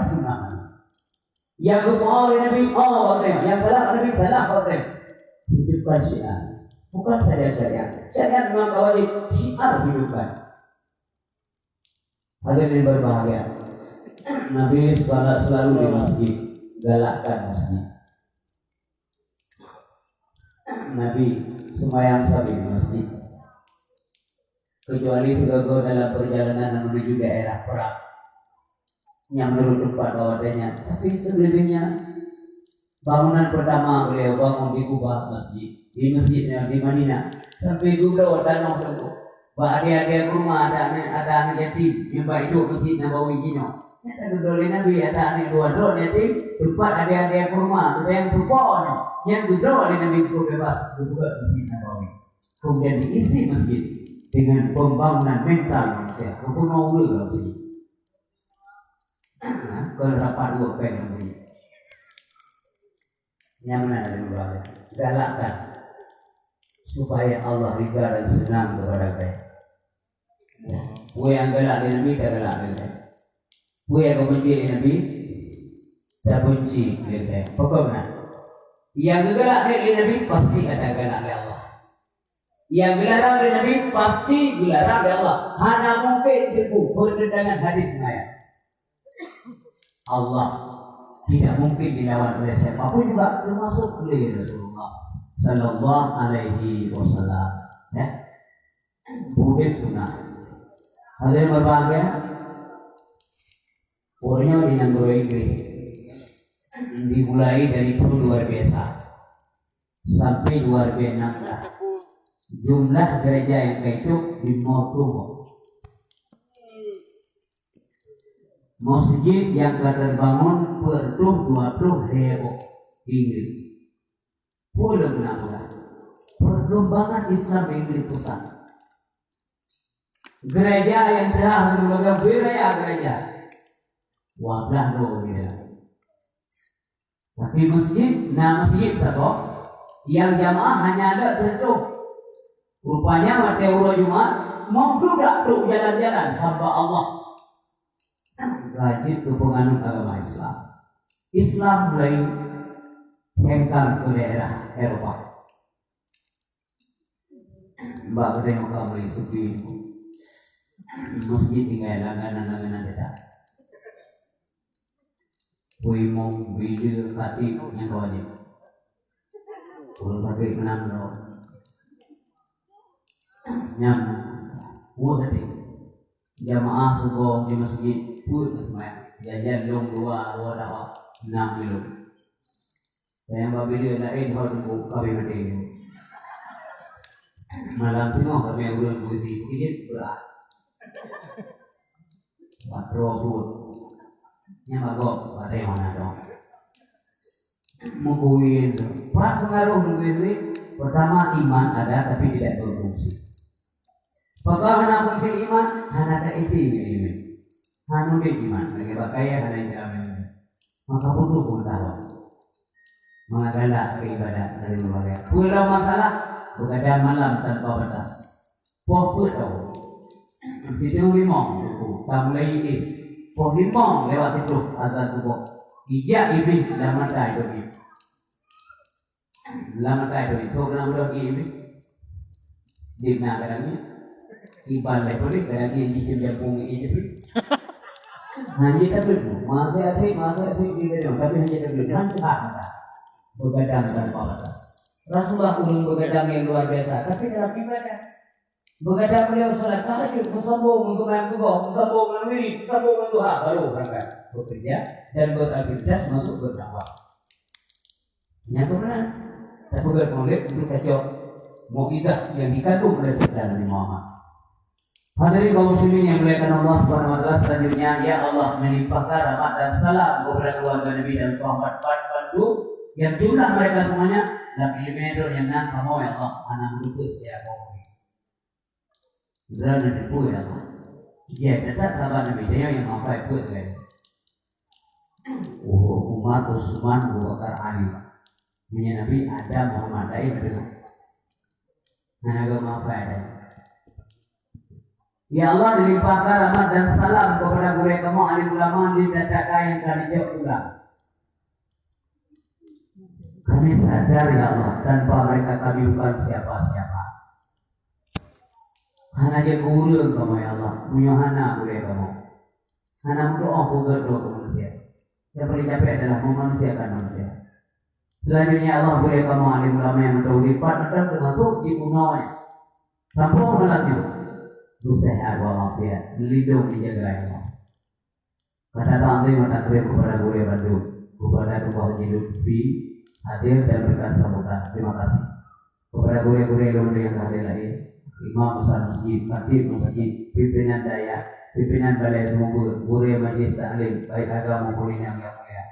sunnah. Yang berbohong oleh Nabi, Allah bertanya. Yang salah Nabi, salah bertanya. Hidupkan syiar. Bukan saja syariat. Syariat memang wajib, syiar hidupkan. Hadirin berbahagia. Nabi salat selalu di masjid, galakkan masjid. Nabi sembahyang sabi di masjid. Kecuali sudah dalam perjalanan menuju daerah perang yang menurut tempat bawatannya. Tapi sebenarnya bangunan pertama beliau bangun di Kubah masjid, di masjidnya di Madinah sampai gubernur tanah tunggu. Ada rumah ada anak yatim yang baik itu masjid Nabawi Jino. Kata gubernur Nabi ada anak dua yatim tempat ada rumah ada yang berpon yang gubernur Nabi itu bebas buka masjid Nabawi. Kemudian diisi masjid dengan pembangunan mental manusia. Kepunau dulu begini. Kenapa dua pengen begini? Yang mana ada dua? Galakkan supaya Allah ridha dan senang kepada kita. Kue yang galak di Nabi, tak galak di kita. Kue yang benci di Nabi, tak benci di kita. Pokoknya, yang galak di Nabi pasti ada galak di Allah. Yang dilarang oleh Nabi pasti dilarang oleh Allah. Hanya mungkin bertentangan hadis ayat. Allah tidak mungkin dilawan oleh siapapun juga termasuk oleh Rasulullah Sallallahu Alaihi Wasallam. Ya, bukan sunnah. Ada yang berbahagia. Orangnya di negara Inggris dimulai dari itu luar biasa sampai 2016. Jumlah gereja yang kayak itu di Motuho. Masjid yang terbangun per 20,000 Inggris. Boleh benar-benar perkembangan Islam di Inggris pusat. Gereja yang telah berbagai wilayah gereja. Wablah loh dia. Tapi masjid sabok yang jamaah hanya ada tertentu. Rupanya mati urut Jumat membludak tuh jalan-jalan hamba Allah. Rajin tuh penganut agama Islam. Islam mulai hengkang ke daerah Eropa. Mbak kedai mau beli sepi. Masjid tinggal langganan tidak. Puimong bila katib yang wajib. Kalau pakai menang loh. Nyam, tadi jamaah subuh di masjid pun jajan dong dua dapat 6 kilo. Saya babil lain harus kami mati. Malam tu kami udah putih berat. Patrol yang bagok ada yang mana dong? Mengkuin. Pak pengaruh begitu. Pertama iman ada tapi tidak berfungsi. Pokoknya hana fungsi iman, hana tak isi ini. Hanu dia iman, lagi pakai hana yang jalan. Maka butuh pengetahuan. Mengagalak beribadah dari berbagai. Pulau masalah begadang malam tanpa batas. Pokok tahu. Situ limong, tamlai ini. Pokok limong lewat itu asal subuh. Ijak iblis dalam mata itu. Dalam mata itu. Seorang budak ini. Di mana kadangnya? Iban leporik kadang ini jempung ini. Hanya tapi masa asik tidak dong. Tapi hanya tapi hanya begadang tanpa batas. Rasulullah ulun begadang yang luar biasa. Tapi dalam ibadah begadang beliau salat tahajud, bersambung untuk yang kubah, bersambung dengan wirid, bersambung dengan doa, baru berangkat bekerja dan beraktivitas masuk berdakwah. Nyata benar. Tapi bermolek untuk kacau mu'idah yang dikandung oleh Nabi Muhammad. Hadirin kaum muslimin yang dimuliakan Allah Subhanahu wa taala, selanjutnya ya Allah melimpahkan rahmat dan salam kepada keluarga Nabi dan sahabat bantu yang jumlah mereka semuanya dalam ilmu yang nan kamu ya Allah anak lupus ya kaum. Berada di pulau ya Allah. Dia tetap sahabat Nabi dia yang mampai pulau kan. Umar Utsman Abu Bakar Ali. Punya Nabi ada Muhammad ada. Nabi mampai ada. Ya Allah, dilimpahkan rahmat dan salam kepada guru kamu alim ulama di data yang kami jauh ulang. Kami sadar ya Allah, tanpa mereka kami bukan siapa-siapa. Hanya aja guru kamu ya Allah, punya hana guru kamu. Hana berdoa bukan doa ke manusia. Yang paling capek adalah memanusiakan manusia. Selanjutnya Allah guru kamu alim ulama yang berlipat termasuk ibu nawanya. Sampun melatih. Sehat walafiat, melindungi jaga Allah. Pada tahun mata kritik kepada guru Bandung, kepada Tuhan Haji Lutfi hadir dan berikan sambutan. Terima kasih kepada guru-guru yang hadir lagi, imam besar masjid, khatib masjid, pimpinan daya, pimpinan balai sumber, guru majlis taklim, baik agama maupun yang mulia.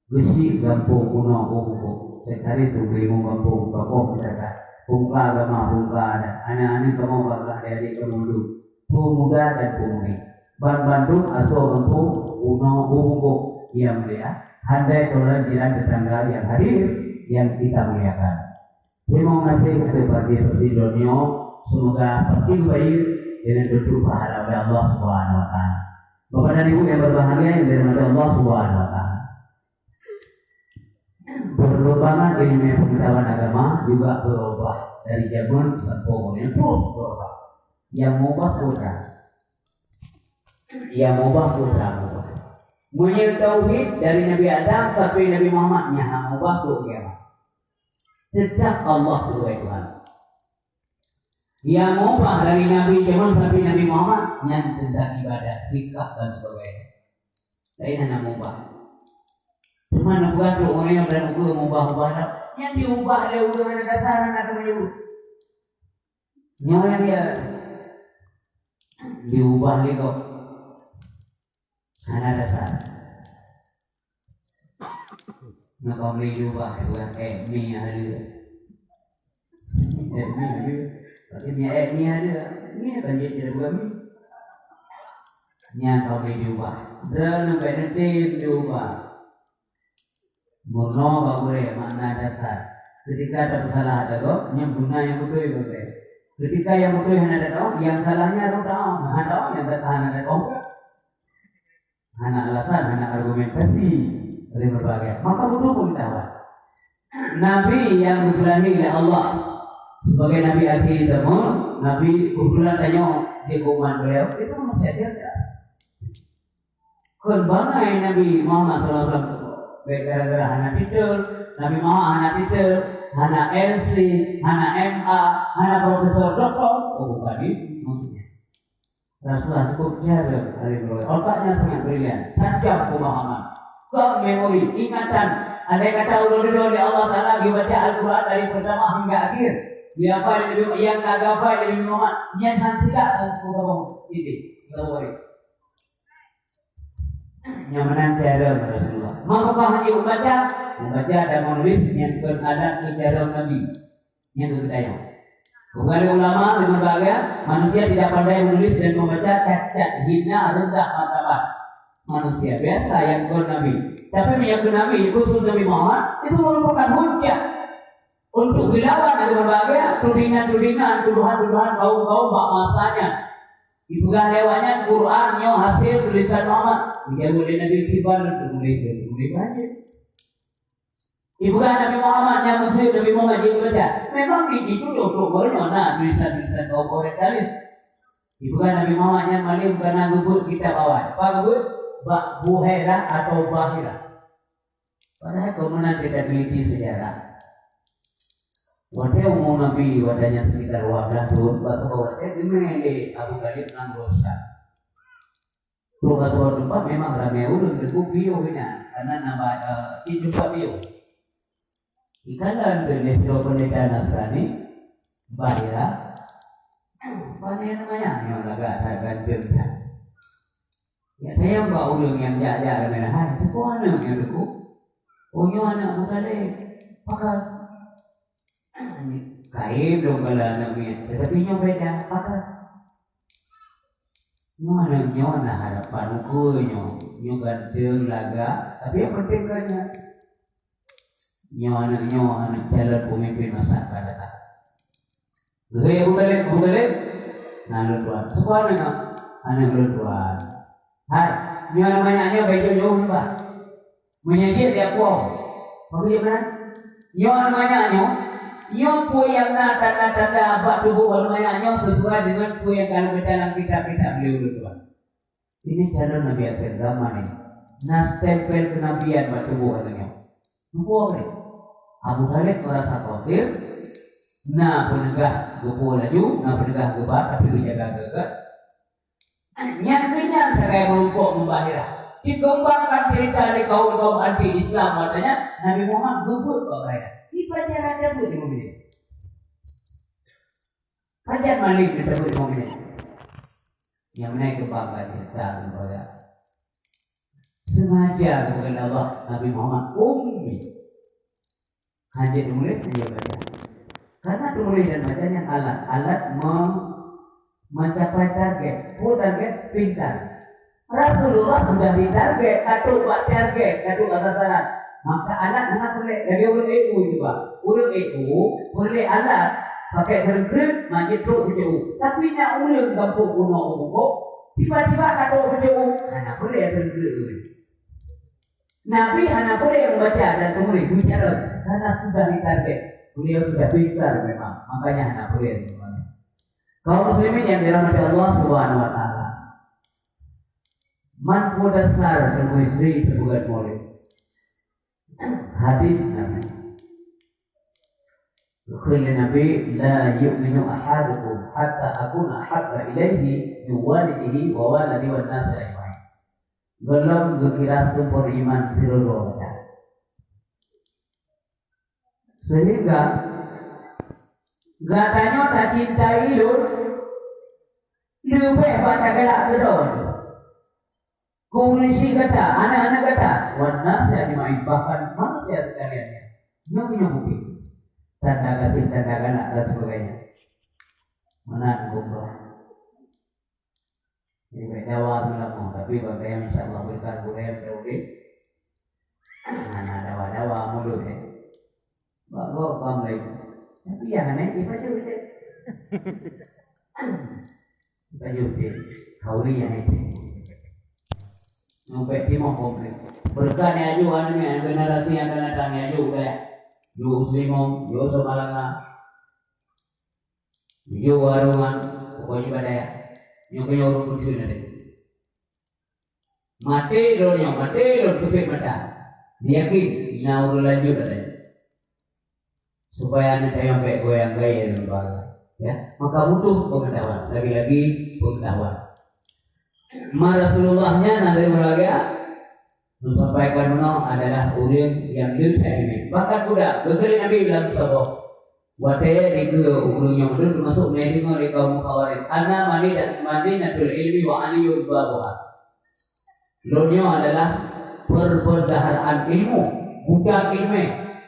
Gusti Gampung Kuno Bumbu, sekretaris Sumber Gampung, Bapak masyarakat. Pungka agama, pungka adat, anak-anak kamu bakal adik kamu dulu, pemuda dan pemudi. Bandung asal kampung Uno Bumbu yang mulia, handai tolong jiran tetangga yang hadir yang kita muliakan. Terima kasih kepada Presiden. Semoga pasti baik dengan betul pahala oleh Allah Subhanahu Wa Taala. Bapak dan Ibu yang berbahagia yang dirahmati Allah Subhanahu Wa Taala. Perubahan ilmu pengetahuan agama juga berubah dari zaman sampai terus berubah. Yang mubah putra, Menurut tauhid dari Nabi Adam sampai Nabi Muhammad yang mubah kiamat. Sejak Allah sebagai Tuhan. Yang mubah dari Nabi zaman sampai Nabi Muhammad yang tentang ibadah, fikah dan sebagainya. Lain yang mubah. Mana buat tu orang yang berani mengubah-ubah yang diubah oleh orang dasar nak menyebut. Nyawa dia diubah lego anak dasar. Nak kau diubah bukan ni ada. Ni ada. Tapi ni ada. Ni apa dia tidak bukan ni. Nya kau diubah. Dan nanti diubah. Murno bagure makna dasar. Ketika ada kesalahan ada kok, yang guna yang betul bagure. Ketika yang betul hanya ada kok, yang salahnya ada tahu, ada yang bertahan ada kok. Hanya alasan, hanya argumentasi dari berbagai. Maka betul pun tahu. Nabi yang dipilih oleh Allah sebagai Nabi akhir zaman, Nabi kumpulan tanya jagoan beliau itu manusia cerdas. Kembangan Nabi Muhammad SAW. Baik gara-gara anak titel, Nabi Muhammad anak titel, anak LC, anak MA, anak profesor doktor, bukan itu maksudnya. Rasulullah cukup cerdas, otaknya sangat brilian, tajam pemahaman, kau memori, ingatan. Ada kata ulur-ulur oleh Allah Taala dibaca Al-Quran dari pertama hingga akhir. Dia file yang kagak file Nabi Muhammad, yang hansilah ini, kita boleh. Nyamanan cara Rasulullah. Maka hanya membaca dan menulis yang ada cara Nabi yang kedaya. Bukan ulama dengan berbagai manusia tidak pandai menulis dan membaca cacat, hina, rendah martabat manusia biasa yang ke Nabi. Tapi yang ke Nabi khusus Nabi Muhammad itu merupakan hujah untuk dilawan dengan berbagai tudingan-tudingan, tuduhan-tuduhan kaum-kaum masanya. Ibulah lewatnya Quran yang hasil tulisan Muhammad. Dia boleh Nabi Kibar boleh banyak. Ibulah Nabi Muhammad yang Mesir Nabi Muhammad yang baca. Memang itu dokternya nah tulisan-tulisan kaum orientalis. Ibulah Nabi Muhammad yang malim karena gubur kita bawa. Apa gubur? Buhairah atau Bahirah. Padahal kemudian tidak miliki sejarah. Wadah umum Nabi wadahnya sekitar 12 tahun bahasa wadah dimele Abu Talib nanggosa. Kalau bahasa tempat memang ramai ulun deku bio kena karena nama cinta bio. Ikalan benesro pendeta Nasrani Bahira. Apa namanya? Yang agak harga berkat. Ya saya mbak ulun yang jajar merah. Siapa anak yang deku? Onyo anak Abu Talib. Pakai kain dong kalau anaknya, tetapi nyo beda, maka nyo anaknya nak harapan nyo ganteng laga, tapi yang penting kanya nyo anak calon pemimpin masa pada tak. Abu Talib Nah tuan, sekolah mana? Anak tuan. Hai, ni namanya baik jauh pak. Menyediakan dia kuah. Bagaimana? Nyo namanya nyo pun yang tanda abad tubuh namanya nyo sesuai dengan pun yang kalau dalam kitab-kitab beliau tuan. Ini cara Nabi akhir zaman ini. Nas tempel kenabian buat tubuh katanya. Tubuh ni. Abu Talib merasa khawatir. Na penegah gupo laju, na penegah gebat tapi dijaga gegat. Yang kenyang saya merumpuk membahirah. Dikembangkan cerita di kaum anti Islam katanya Nabi Muhammad gugur kok kaya. Di pacaran cabut di mobil. Pacar malik di cabut di mobil. Yang naik kembangkan cerita kepada sengaja kepada Allah Nabi Muhammad ummi. Hanya tulis dia baca. Karena tulis dan bacanya alat mencapai target. Target pintar. Rasulullah sudah ditarget, atau buat target, atau sasaran. Maka anak boleh dari urut itu juga. Urut itu boleh alat pakai gergrip majid tu berjauh. Tapi nak ulang kampung kuno umum, tiba-tiba kata berjauh, anak boleh gergrip. Nabi anak boleh membaca dan kemudian bicara karena sudah ditarget. Beliau sudah pintar memang, makanya anak boleh. Kaum muslimin yang dirahmati Allah Subhanahu wa taala. Man dasar ilmu istri terbuat mulai hadis Nabi Khuli Nabi la yu'minu ahadukum hatta akuna ahabba ilaihi yuwalidihi wa waladi wa nasi ajma'in. Belum dikira sumber iman seluruh kita. Sehingga katanya tak cintai lu lebih pada gelak kedua. Kurisi kata, anak-anak kata, wanas yang dimain bahkan manusia sekaliannya. Dia punya bukti. Tanda kasih, tanda galak dan sebagainya. Mana gumrah. Jadi dawa bilang tapi bagaimana insya Allah berikan budaya berdaudi. Mana dawa mulut ya. Bagus kamlai. Tapi yang aneh dibaca betul. Dibaca betul. Kauli yang itu. Sampai timah komplit. Berkah ni aju anime generasi yang akan datang ni aju dah. Ju Muslimom, ju Somalanga, ju warungan, pokoknya badaya. Yang punya orang kecil nanti. Mati lor tutup mata. Yakin ina urut lanjut ada. Supaya nanti yang baik goyang gaya lembaga. Ya, maka butuh pengetahuan. Lagi-lagi pengetahuan. Rasulullahnya Nabi Mulaga menyampaikan adalah urin yang ilmi. Bahkan budak gegeri Nabi bilang sabok wataya di ke urungnya menurut termasuk mendengar di kaum Khawarij ana madinatul ilmi wa aliyul babuha. Dunia adalah perbendaharaan ilmu, budak ilmu,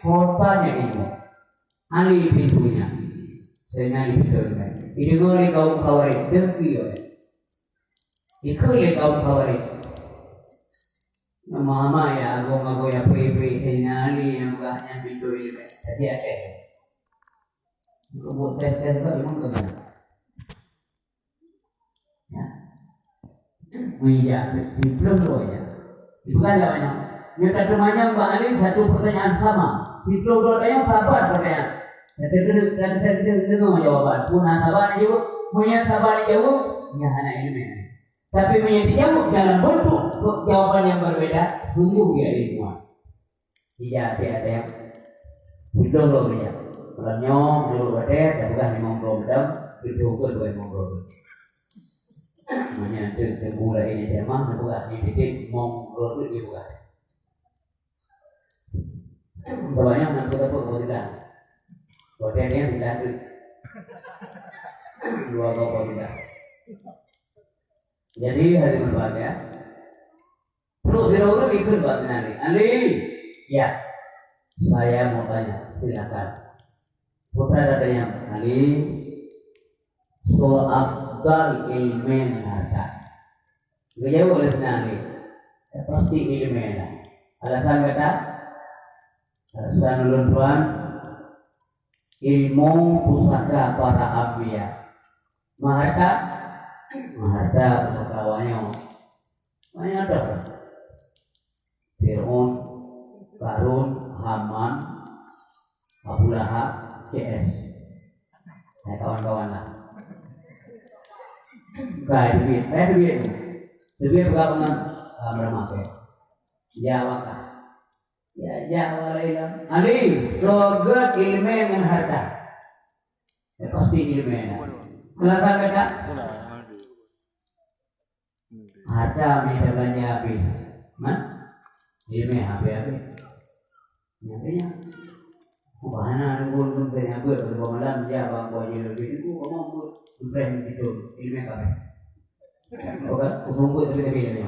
kotanya ilmu, ali pintunya, senali pintunya. Didengar di kaum Khawarij dengki oleh ikut le kaum Khawarij. Mama ya agong ya pepe tenali yang gahnya pintu ilmu. Kasih ada. Buat tes kok memang kena. Ya. Meja diplom loh ya. Itu kan namanya. Yang temannya Mbak Ali satu pertanyaan sama. Diplom doanya sabar pertanyaan. Kita dengar jawaban. Punah sabar jawab, punya sabar jawab, ya anak ilmu. Tapi dijawab dalam bentuk jawaban yang berbeda, sungguh dia ilmuwan. Tidak ada yang belum ya. Kalau nyong dulu ada, dan bukan memang belum dam, itu kedua memang belum. Namanya terbuka ini jemaah, bukan ini titik mong belum dia bukan. Banyak nanti kau tidak. Kau dia tidak. Dua kau tidak. Jadi hari berbahagia. Perlu diurut ikut buat Ali. Ya, saya mau tanya, silakan. Putra katanya Ali, so afdal ilmen harta. Gejauh oleh Ali, ya, pasti ilmen. Alasan kata, alasan ulun ilmu pusaka para abiyah. Maharta, Maharta pusakawannya banyak ada. Fir'aun, Qarun, Haman, Abu Lahab, CS. Nah, kawan-kawan lah. Kayak duit, duit bergabungan berapa? Jawa kah? Ya Jawa lah. Ali, so good ilmu dengan harta. Ya, pasti ilmu. Alasan mereka? Harta minta banyak api, man? Ilmu api. Nyatanya, bahana nunggu tentang berapa malam dia bawa lebih itu kamu berani itu ilmu apa? Oke, tunggu tapi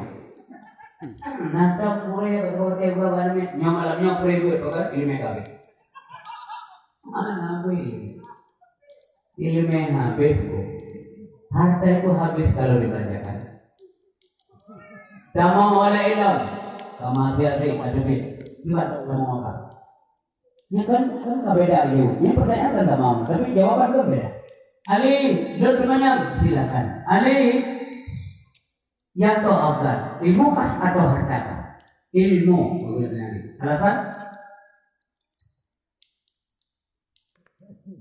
Nata pure berkote bawa ni nyamalamnya pure buat ilmu apa? Mana aku ilmu apa? Harta itu habis kalau dibelanjakan. Tamam oleh ilmu, kamasih ada duit. Gimana mau apa? Ya kan beda ilmu. Ini pertanyaan kan tamam, tapi jawaban belum beda. Ali, lu temannya silakan. Ali, yang tahu apa? Ilmu kah atau harta kah? Ilmu. Alasan?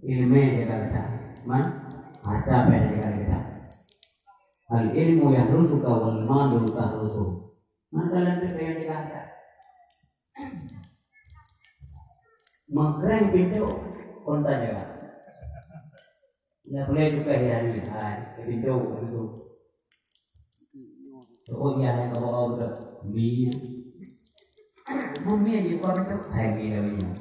Ilmu jaga kita. Man, harta beda jaga kita. Al ilmu yang rusuh wal malu tak rusuh. Maka lantas yang jaga harta. Mengkerang pintu kontak jaga. Tidak boleh juga hari pintu. Oh iya, yang kau udah mie, mie di kau itu mie namanya.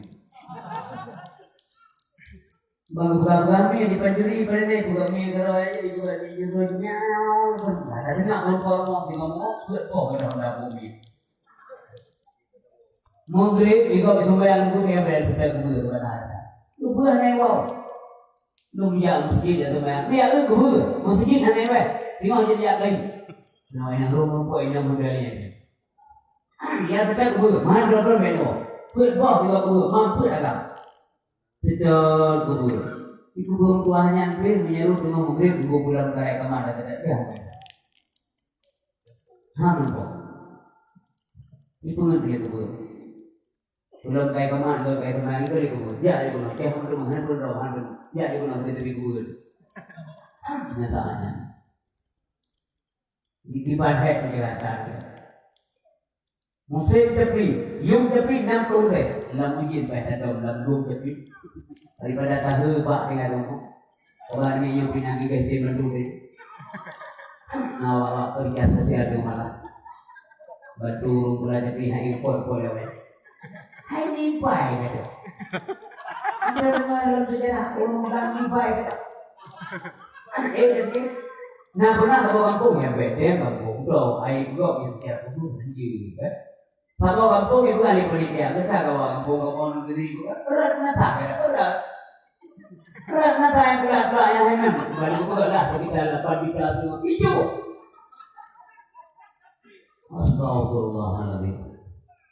Bangga mie di panjuri pada ni buka mie kalau aja di buka di jual miau. Ada nak ngomong buat kau dah mie. Mungkin ikut sembahyang tu dia berdekat kubur benar. Kubur ni wow. Lu punya masjid atau sembahyang. Ni aku kubur masjid ni weh. Tengok jadi apa lagi. Nah, yang rumah kau yang modalnya ni. Ya kita kubur, mana berapa beno? Kubur juga kubur, mampu agak. Betul kubur. Di kubur tuahnya pun menyeru dengan mungkin kubur bulan karya kemana tidak ya. Hamun kok. Itu ngerti kubur. Bulan karya kemana itu di kubur. Ya di kubur. Kayak hamun hamun. Ya di kubur itu di kubur. Nyataannya. Ibadah dikatakan musim tepi, yung tepi 60 dalam ujian pada dalam dua tepi daripada tahu pak dengan orang ni yang pinang ganti mendung awak kerja sosial tu malah batu pula tepi hai pol lewe hai ni pai kata ada dalam sejarah orang ni pai kata nah pernah sama kampung ya beda kampung kalau air juga secara khusus sendiri kan sama kampung itu ahli pendidikan kita kalau kampung negeri berat nasa ya berat nasa yang berat yang memang balik berat kita lepas di kelas semua hijau astagfirullahaladzim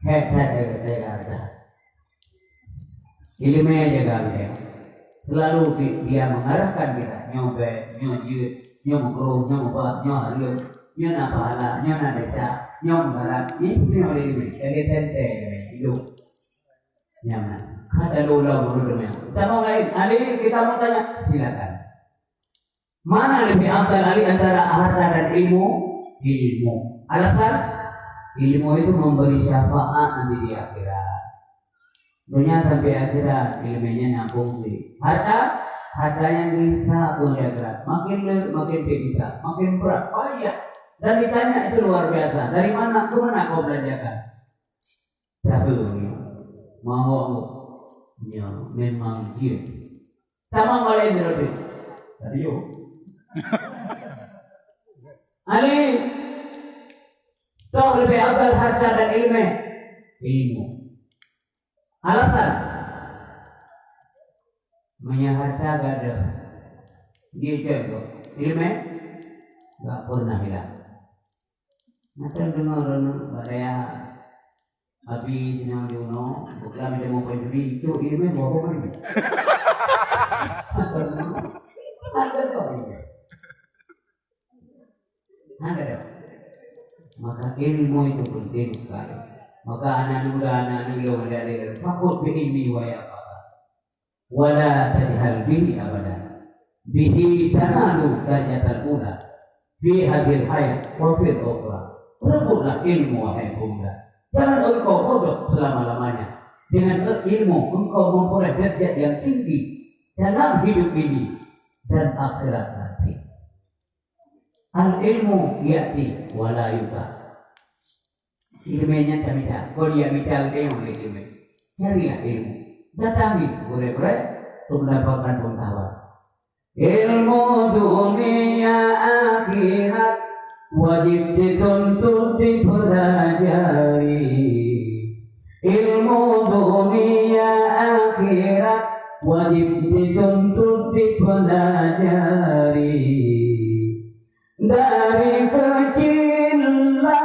hebat ada ilmu jaga kita selalu dia mengarahkan kita nyobek nyojut nyomokro, nyomobak, nyohario, nyonapahala, nyonadesa, nyomgarat, ini oleh ini, dari sente hidup nyaman. Ada lola berdua. Kita mau lain, Ali kita mau tanya, silakan. Mana lebih afdal Ali antara harta dan ilmu? Ilmu. Alasan? Ilmu itu memberi syafaat nanti di akhirat. Dunia sampai akhirat ilmunya nyambung sih. Harta yang bisa berat, makin bisa, makin berat, payah. Dan ditanya itu luar biasa. Dari mana? Kemana kau belanjakan? Dahulu mau ya memang dia. Sama oleh Nabi. Tadi yo. Ali, tahu lebih afdal harta dan ilmu. Alasan? Punya harta gak ada, dia jago, ilmu gak pernah hilang. Macam dengar badaya Abi jenang Juno, bukan ada mau penjuri itu ilmu bawa mana? Ada tu. ilmu itu penting sekali. Maka anak muda anak nilo dari fakut bi ilmi wa yafaka wala tajhal bihi abadan bihi tanalu darjatal ula fi hadhil hayat wa fil ukhra. Rebutlah ilmu wahai pemuda, jangan engkau bodoh selama-lamanya. Dengan ilmu engkau memperoleh derajat yang tinggi dalam hidup ini dan akhirat nanti. Al ilmu yati wala yuta. Ilmunya tidak, kau dia bicara ilmu ilmu. Carilah ilmu, datangi boleh-boleh untuk mendapatkan pengetahuan. Ilmu dunia akhirat wajib dituntut dipelajari. Ilmu dunia akhirat wajib dituntut dipelajari. Dari kecillah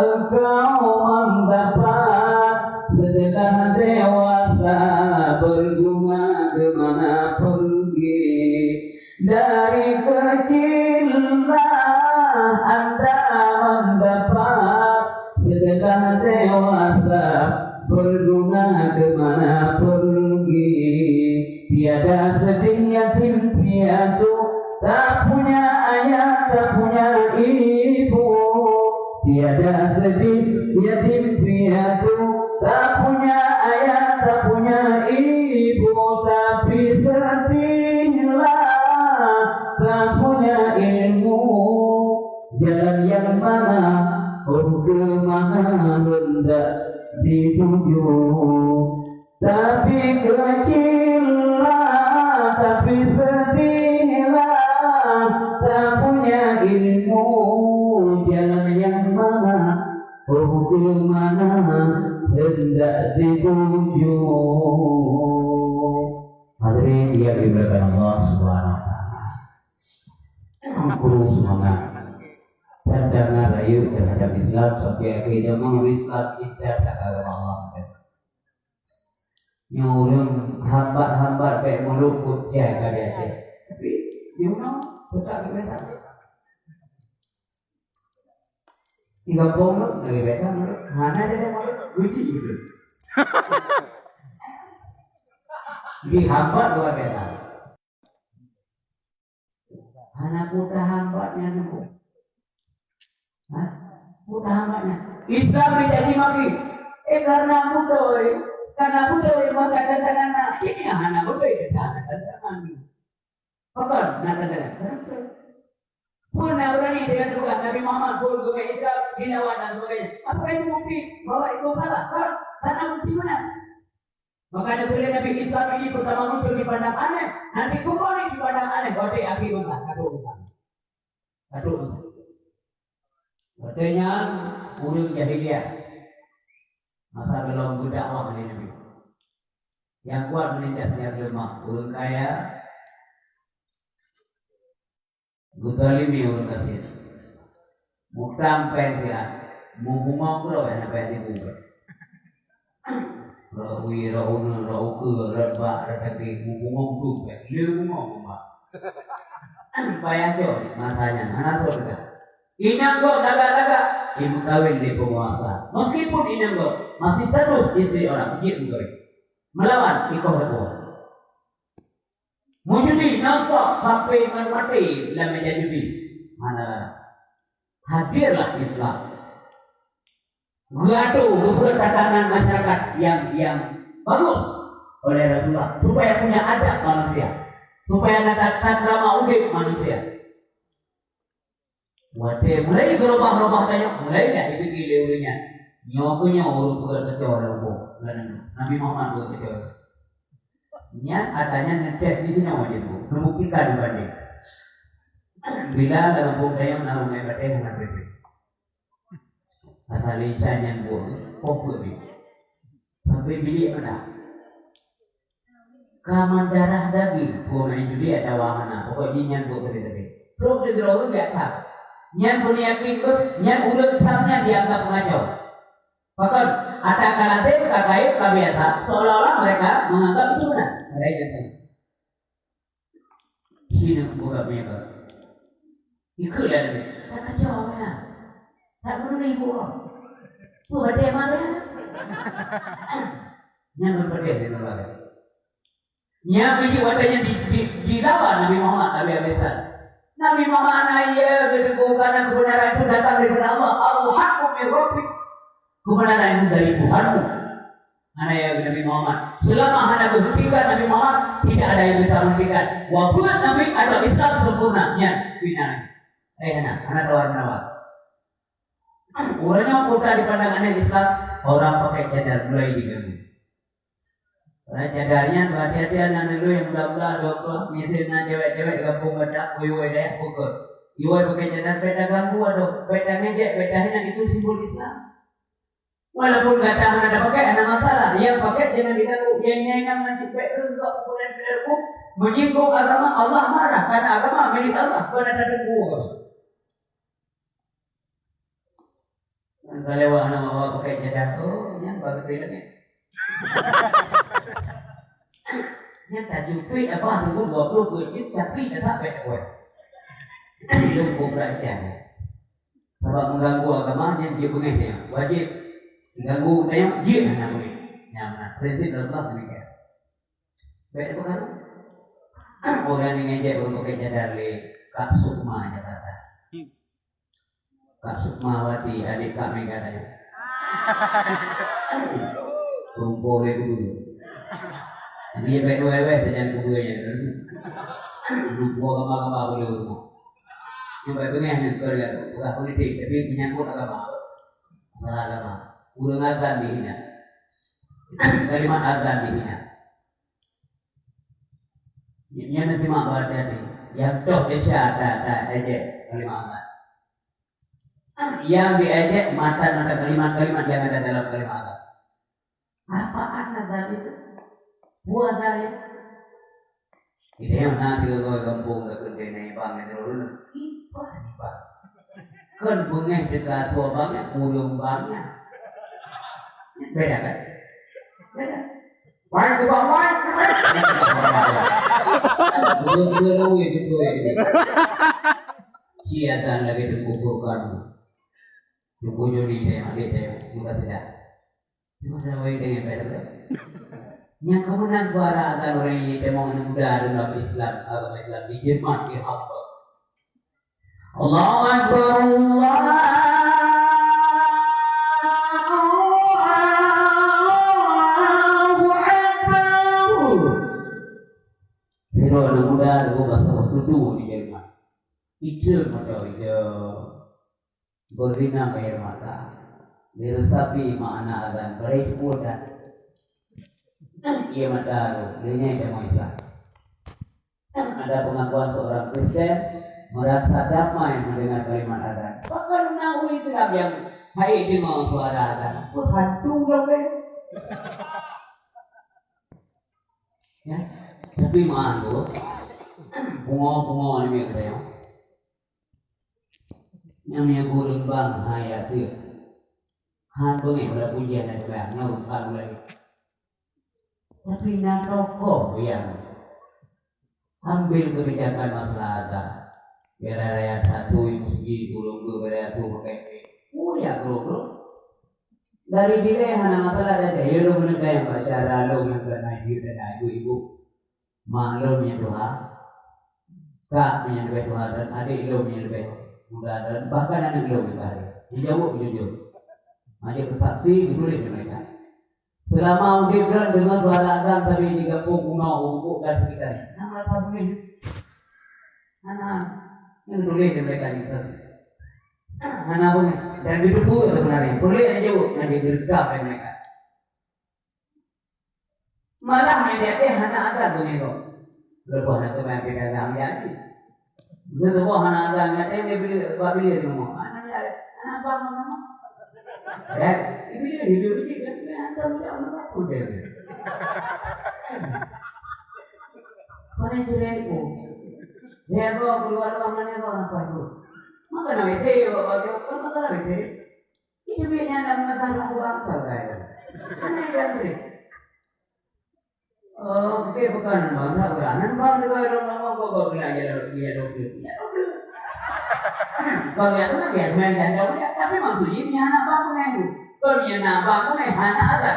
engkau mendapat, setelah dewasa berbunga kemana pergi. Dari kecillah Anda mendapat, setelah dewasa berbunga kemana pergi. Tiada sedih yatim piatu, tak punya ayah, tak punya ibu. Tiada sedih yatim piatu, tak punya ayah, tak punya ibu. Tapi sedihlah tak punya ilmu. Jalan yang mana, oh kemana hendak dituju. Tapi kecillah, tapi sedihlah tak punya ilmu. Jalan yang mana, oh kemana hendak dituju. Hadirin yang dimuliakan Allah Subhanahu wa taala. Guru semangat dan dengar rayu terhadap Islam sampai akhirnya mengenai Islam kita tak agama Allah. Nyurung hambat-hambat baik melukut jaga dia. Tapi you know tetap biasa. 30 lagi biasa hana dia mau lucu gitu. Dihambat luar biasa. Hana kuda hambatnya nunggu. Hah? Kuda hambatnya. Islam menjadi maki. Karena budoy maka tantangan ini hana budoy tantangan. Bukan tantangan. Purna berani dengan Tuhan Nabi Muhammad pun juga Islam dilawan dan sebagainya. Apa itu bukti bahwa itu salah? Karena bukti mana? Maka negeri Nabi Islam ini pertama muncul dipandang aneh, nanti kembali dipandang aneh. Wadai akhir bangsa, kado bangsa. Wadainya urung jahiliyah. Masa belum berdakwah oleh Nabi. Yang kuat menindas yang lemah, urung kaya. Gudalimi urung kasih. Muktam pensian, mubungong kro ya nabi dibuka. Rawi raun rauke radba radaki mubungong dupe, lebungong mbak. Payah jo masanya, anak surga. Inanggo daga-daga ibu kawin di penguasa. Meskipun inanggo masih terus istri orang, gitu melawan ikoh dakwah. Mujudi nafkah sampai mati dalam menjadi mana hadirlah Islam. Gaduh tatanan masyarakat yang bagus oleh Rasulullah supaya punya adab manusia, supaya ada takrama udip manusia. Wate mulai gerobah-gerobah tanya mulai dah dipikir lewunya. Nyokunya urut bukan kecewa lembut. Nabi Muhammad bukan kecewa. Nya adanya ngetes di sini wajib bu, membuktikan dibanding. Bila dalam buku yang naruh mebateh sangat berbeda. Asal lisannya bu, kopuk ni. Sampai bilik mana? Kamar darah daging, bukan main judi ada wahana. Pokok jinyan bu tadi. Terus digeroh enggak tak. Nyan pun yakin bu, nyan urut samnya dianggap pengacau. Bahkan ada kalatim, kagaib, kabiasa, seolah-olah mereka menganggap itu benar. Ada yang tanya. Sini buka mereka. Ikutlah nabi. Tak kacau ya. Tak perlu ibu kok. Tu berdeh mana? Yang berberdeh di negara. Yang biji wadahnya dilawan Nabi Muhammad Nabi Abisan. Nabi Muhammad ayah karena kebenaran itu datang dari Allah. Al-haqqu min rabbik. Kebenaran itu dari Tuhanmu. Anak Nabi Muhammad. Selama anda berhentikan Nabi Muhammad, tidak ada yang bisa menghentikan. Wafat Nabi atau Islam sempurnanya. Final. Anak tawar-menawar. Orangnya kota di pandangannya Islam, orang pakai cadar mulai diganggu. Karena cadarnya berhati-hati anak dulu yang muda-muda 20, misalnya cewek-cewek gabung baca, woi daya pukul. Iwai pakai cadar beda ganggu atau beda ngejek, beda hina itu simbol Islam. Walaupun nggak tahan ada pakai, ada masalah. Yang pakai jangan diganggu. Yang menciptakan juga pukulan berlaku menyinggung agama Allah marah karena agama milik Allah. Bukan ada teguh. Kalau anak bawa pakai cadar, oh yang baru bilangnya. Yang tak cukup apa tunggu 20 wajib tapi dah tak baik kuat. Belum belajar. Sebab mengganggu agama yang dia punya wajib diganggu tayang dia nak boleh. Nyaman. Prinsip Allah demikian. Baik apa kan? Orang yang ngejek orang pakai cadar le Kak Sukma Jakarta. Kak Sukmawati adik Kak Megadaya. Tumpul itu dulu. Dia baik wewe jangan kubunya. Lupa agama boleh rumah. Yang baik pengen kerja bukan politik tapi menyangkut agama. Masalah agama. Urang azan dihina. Kalimat azan dihina. Yang nasi mak berhati-hati. Yang toh desa tak ejek kalimat azan. Yang diejek mata kalimat-kalimat yang ada dalam kalimat azan. Apaan azan itu? Buat azan ya. Ini yang nanti kalau kampung dah kerja naik bang itu dulu. Ipa. Kan bungeh dekat tua bangnya, kurung bangnya. Beda kan? Beda. Wah ke bawah. Dulu itu. Siatan lagi dikukuhkan. Tukunya di dia, muka sedap. Cuma saya dengan beda. Yang kemudian suara akan orang ini mau muda dalam Islam, agama Islam di Jerman di Hamburg. Allahu Akbar, Allahu Akbar. Siro anak muda dulu bahasa waktu itu di Jerman. Itu macam itu. Berlinang air mata, diresapi makna azan, baik muda. Ia mata dia yang Islam. Ada pengakuan seorang Kristen merasa damai mendengar kalimat azan. Bahkan menahu Islam yang hai dengar suara azan. Berhantu lah ya. Tapi malu, bunga ni mereka yang. Yang dia gurun bang hayat sih, han pengen berpujian dan sebagainya ngurus kan lagi. Tapi nak tokoh yang ambil kebijakan masalah azan, biar rakyat satu masjid ulung dua satu pakai, mulia guru. Dari dia hana masalah ada hero menegai yang masyarakat lo yang kena hidup dan ibu, mak lo punya Tuhan, kak punya lebih Tuhan dan adik lo punya lebih. Mudah dan bahkan anak lo mencari dijawab jujur ada kesaksi ditulis mereka selama Gibran dengan suara azan tapi digabung kuno umpuk dan sekitarnya nama sabun anak yang tulis mereka itu anak pun dan duduk sebenarnya boleh ada jawab ada gergap mereka malah media anak azan punya kok lepas nak kemana kita zambian Jadi semua anak azan kata yang beli semua. Anak bang nama. Ya, ini dia hidup ini kan ada macam satu dia. Mana cereku? Dia kau keluar mana kau apa itu? Maka nama itu bagi orang kata lah itu. Ini biarnya ada mengasah kurang kaya. Mana yang ceri? Oh, oke bukan bang, tak beranan bang juga orang ngomong kau beli aja lalu dia. Còn nhà nó kẹt mềm dành đâu đấy, tapi maksudnya punya anak bangun itu. Kalau punya anak bangun anak ada.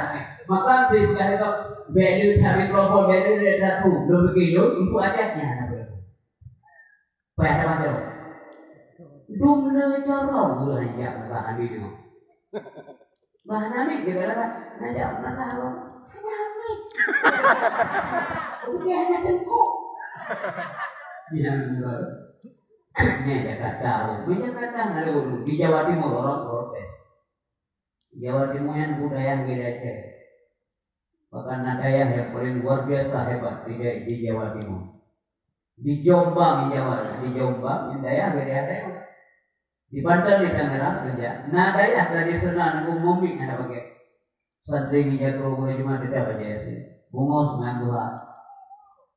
Maka tidak ada value dari mikrofon value dari satu 2 kilo itu aja anak berapa. Banyak macam. Dumle corong bulan yang bahan itu. Bahan ami kita lah, nanti apa masalah? Ami. Udah hanya tengkuk. Yang ini Jakarta, Jakarta nggak ada di Jawa Timur orang protes. Jawa Timur yang budaya beda aja. Bahkan ada yang paling luar biasa hebat di Jawa Timur. Di Jombang di Jombang daya beda ada. Di Banten di Tangerang kerja. Nah daya tradisional umumnya ada pakai santri jago guru cuma tidak baca sih. Bungos ngangguhan.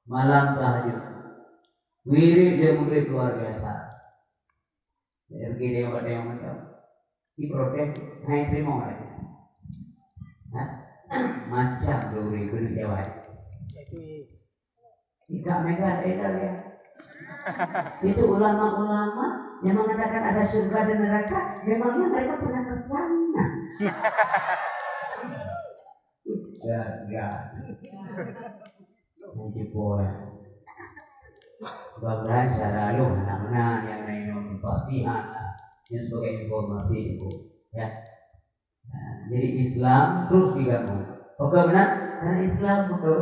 Malam tahajud. Wirid dia murid luar biasa. Jadi begini pada yang macam di protes, hai terima lagi. Macam duri guru Jawa. Tidak mereka ada ya. Itu ulama-ulama yang mengatakan ada surga dan neraka. Memangnya mereka pernah ke sana? Ya. Nanti boleh. Mudah-mudahan secara lalu anak-anak yang lain pastian yang sebagai informasi itu ya. Nah, jadi Islam terus diganggu. Oke benar? Karena Islam betul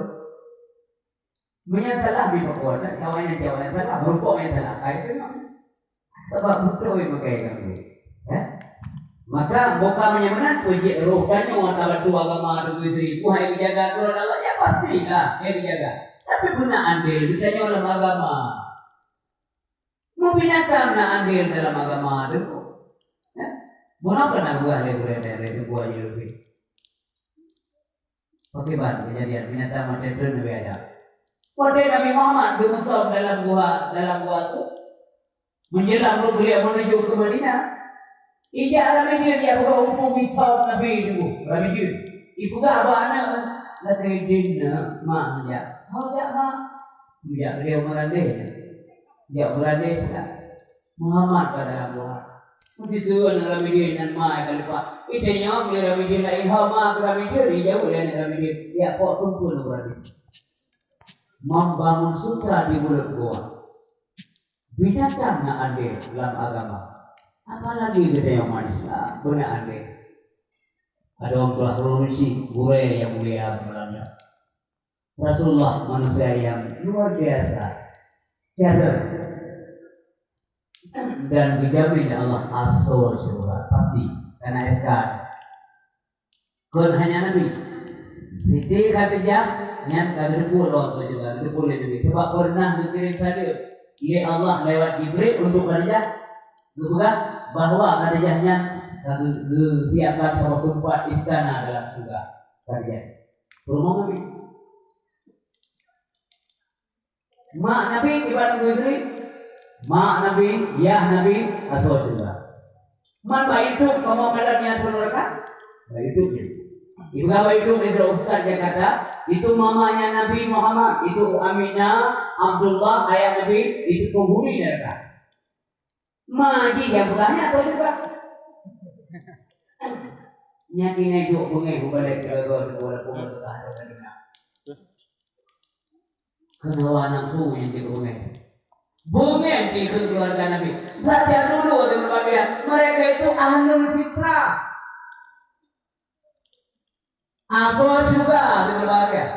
menyalah di perkuatan yang jawabnya salah, berupuk yang salah. Itu sebab betul yang pakai ganggu. Ya. Maka bukan menyamakan puji rohkannya orang tabat dua agama 2.000 hai dijaga aturan Allah ya pastilah yang dijaga. Tapi guna andil ditanya dalam agama. Mau binatang nak andil dalam agama itu. Ya. Mau kena buah dari buah lebih. Oke ban kejadian binatang mati itu Nabi ada. Pada Nabi Muhammad dimusab dalam buah itu menjelang beliau menuju ke Madinah. Ija Ramadhan dia buka umum misal Nabi itu. Ramadhan. Ibu gak apa anak lagi dinner maknya. Hau jak mak, jak dia merandai, jak berandai tak. Muhammad pada dalam doa. Mesti tu anak Ramadhan dan mak akan lupa. Itu yang dia Ramadhan lain hau mak Ramadhan dia jauh dari anak Ramadhan. Ya kok tumpul Ramadhan. Membangun sutra di mulut gua. Binatang nak andai dalam agama. Apalagi kita yang manis lah, guna andai. Ada orang telah berumsi gure yang mulia malamnya. Rasulullah manusia yang luar biasa, cerdas dan dijamin Allah asal surga pasti karena SK. Kon hanya Nabi. Siti Khadijah yang kagak pulau juga kagak boleh lebih. Sebab pernah dikirim tadi oleh Allah lewat Jibril untuk Khadijah juga bahwa Khadijahnya siapkan sama tempat istana dalam surga Khadijah. Rumah Nabi. Mak Nabi ibadah Gusri, mak Nabi, ya Nabi atau surga. Man itu kamu kadarnya surga, itu dia. Ibu itu Ustaz Jakarta, itu mamanya Nabi Muhammad, itu Aminah, Abdullah, ayah Nabi, itu penghuni neraka. Maji yang bukannya atau juga. Nyakinya juga bunga balik ke bola ke kenawa nafsu yang dikubungin. Bungin di keluarga Nabi. Belajar dulu di berbagai. Mereka itu ahlul fitrah. Aku juga di berbagai.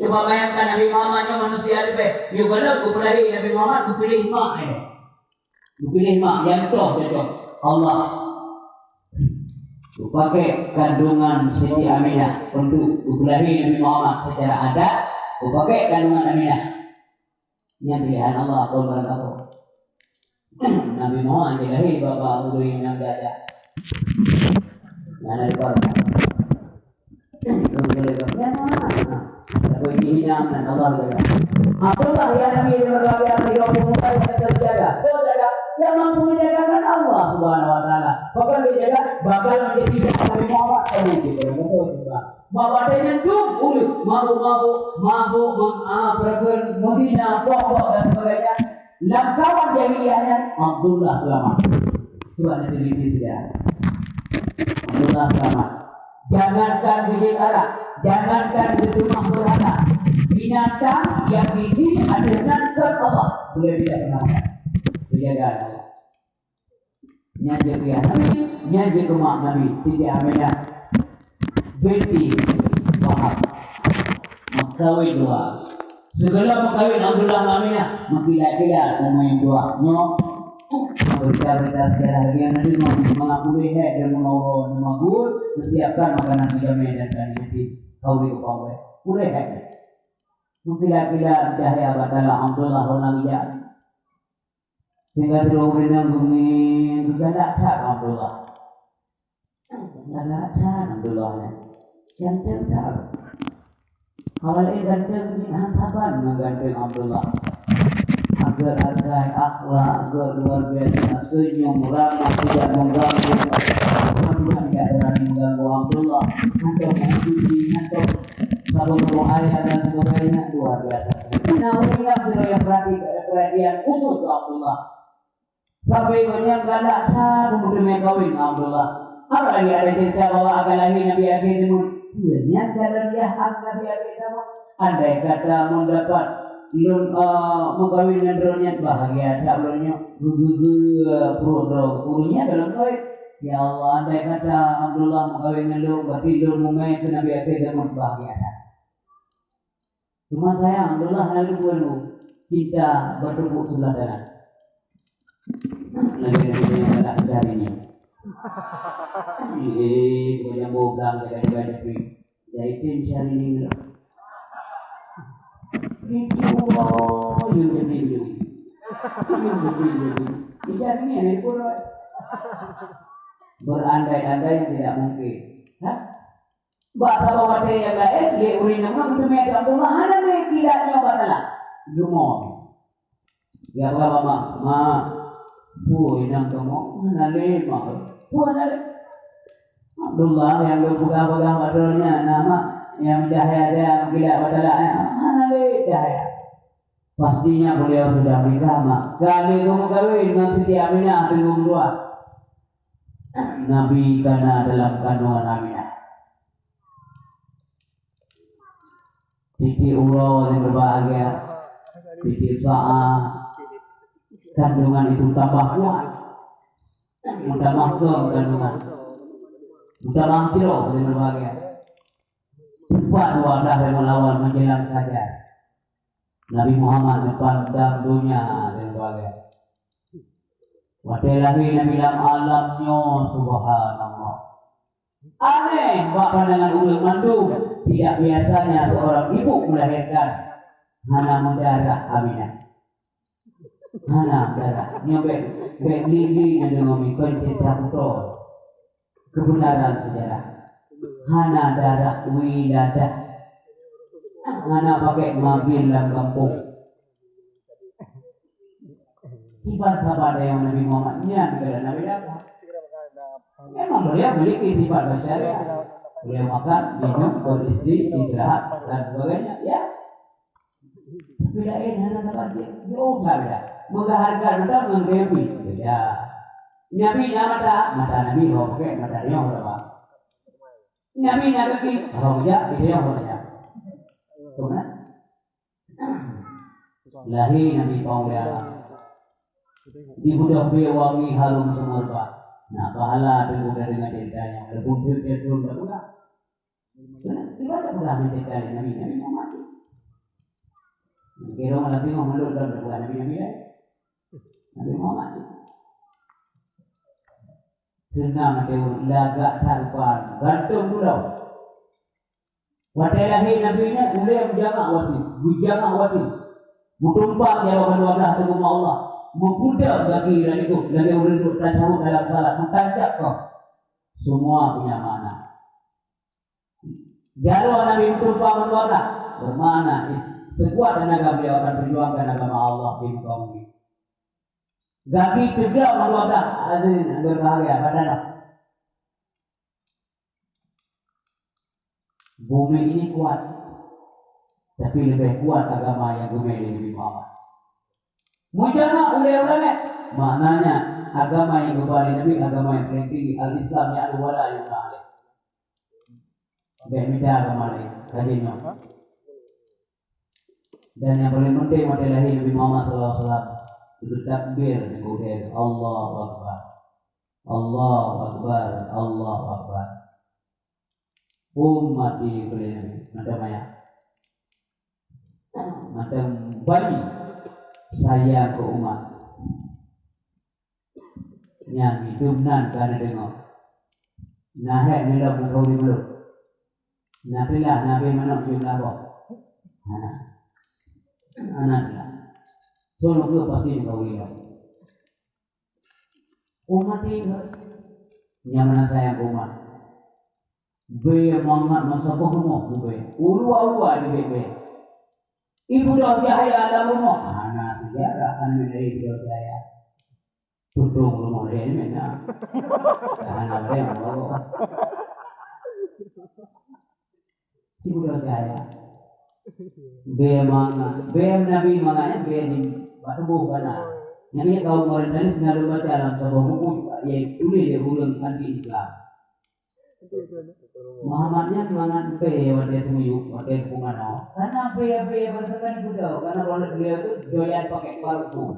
Coba bayangkan Nabi Muhammadnya manusia lebih. Ya kalau aku belahi Nabi Muhammad, aku pilih mak ini. Aku pilih mak yang cocok Allah. Aku pakai kandungan Siti Aminah untuk belahi Nabi Muhammad secara adat. Pakai kandungan Aminah. Ini pilihan Allah atau barangkali. Nabi Muhammad dilahir bapa ului yang ada. Mana di bawah. Tapi ini nama Allah juga. Apakah yang Nabi berbagai hidup muka yang terjaga? Kau jaga yang mampu menjagakan Allah Subhanahu Wa Taala. Bahkan dijaga bakal menjadi Nabi Muhammad yang betul juga. Bapak dengan mabuk pergi Madinah, pokok dan sebagainya. Langkawan jahiliyahnya Abdullah Selamat. Coba nanti teliti saja. Abdullah Selamat. Jangankan gigi arah, jangankan rumah berhala, binatang yang gigi adenan Allah boleh tidak kenalkan. Penjaga Allah. Nyaja ke Nabi, nyaja ke mak Nabi Siti Aminah binti Wahab. Makawin dua. Segala makawin Abdullah Aminah makila-kila umay dua. No. Berita-berita sejarah yang nanti mengakui dan mengobrol mengabur menyiapkan makanan dijamin dan nanti kau dikawai boleh mungkin-kira cahaya batala Abdullah Nabiya sehingga terlalu bumi bergerak Abdullah Abdullah yang tertarik awal ganteng hantaban mengganteng Abdullah agar akhlak agar luar biasa senyum ramah tidak mengganggu Tuhan tidak berani mengganggu Abdullah untuk mencuci untuk sabun air dan sebagainya luar biasa. Namun ini yang perhatian khusus ke Abdullah sampai yang galak sahabat untuk kawin Abdullah. Apa lagi ada cerita bahwa akan lagi Nabi akhir itu banyak jalan dia hak Nabi akhir sama andai kata mendapat ilun mengkawin dengan dronnya bahagia tak belumnya purunya dalam kawin ya Allah andai kata Abdullah mengkawin dengan lu berarti lu mumai ke Nabi akhir zaman bahagia cuma sayang Abdullah lalu buanu kita bertepuk sebelah tangan lagi yang ada hari ini kemudian boblang jaga-jaga jadi tim hari ini berandai-andai yang tidak mungkin. Bahasa bahwa yang lain, dia urin nama untuk media Abdullah, hanya dia tidak nyoba telah. Gemol. Ya berapa ma, inang kamu, hanya lima. Abdullah yang berpegang-pegang padanya nama yang cahaya dia tidak badalah, hanya cahaya. Pastinya beliau sudah menikah mak. Kali kamu kawin dengan Siti Aminah bingung dua. Nabi karena dalam kandungan Aminah. Siti Uro yang berbahagia. Siti Sa'ah. Kandungan itu tambah kuat. Mudah mahkum kandungan. Mudah mahkiro yang berbahagia. Cepat wadah yang melawan menjelang saja. Nabi Muhammad dipandang dunia dan sebagainya. Wadilahi Nabi dalam alamnya subhanallah. Aneh bak pandangan ulun mandum. Tidak biasanya seorang ibu melahirkan hana mendarah Aminah. Hana mendarah. Nyobek lili dan dengomi koncinta putra. Kebenaran sejarah. Hana darah wiladah. Mana pakai mobil dalam kampung. Sifat sahabat yang Nabi Muhammadnya negara Nabi apa? Memang beliau memiliki sifat bersyariat. Beliau makan, minum, beristri, istirahat dan sebagainya. Ya. Tapi lain hanya sahabat dia. Jauh sahaja. Menghargai dan menggebi. Ya. Nabi nama mata Nabi roh pakai mata dia berapa? Nabi nak kaki roh ya, dia rohnya. Tuhan. Lahir Nabi Muhammad. Dibudak wangi harum semerbak. Nah, pahala berbuka dengan ceritanya. Lebih dia turun berbuka. Tidak ada cerita Nabi Muhammad. Kira malah tengok melur dan berbuka Nabi Muhammad. Senang dia lagak tarpan, gantung pulau. Wadilahi Nabi-Nya boleh berjamaah waktu. Bertumpah jawaban wadah di rumah Allah. Mempudak lagi itu, lagi berduduk tasawuf dalam salat, mentancap kau. Semua punya mana. Jalur Nabi bertumpah berwadah, bermana sekuat tenaga beliau akan berjuangkan agama Allah di muka bumi. Gaki tegak berwadah, azin berbahagia padahal. Bumi ini kuat, tapi lebih kuat agama yang bumi ini Nabi Muhammad. Mujana ulama maknanya agama yang kembali Nabi agama yang paling tinggi al-Islam ya al-wala yang lain. Beda agama lain tadinya. Dan yang paling penting adalah Nabi Muhammad SAW itu takbir di kemudian Allahu Akbar, Allahu Akbar, Allahu Akbar. Umat di kalian macam mana? Macam bayi sayang ke umat. Yang hidup nan karena dengar. Nahek ni dah bukan di belum. Nabi lah Nabi mana jumlah apa? Anak lah. Soalnya tu pasti kau lihat. Umat ini yang mana sayang umat. Be mangat masa bohong be. Ulu-ulu di be. Ibu dah jaya ada rumah. Anak sejarah kan dari ibu jaya. Tutung rumah dia ni mana? Anak dia mau. Ibu dah jaya. Be mangat. Be Nabi mangat be ni. Batu bukan. Yang ni kau orang dari senaru baca dalam sebuah buku yang tulis dia ulang anti Islam. Muhammadnya mangan pe wadah semuyuk wadah kumano. Karena pe bersekali budau. Karena kalau beliau itu doyan pakai parfum.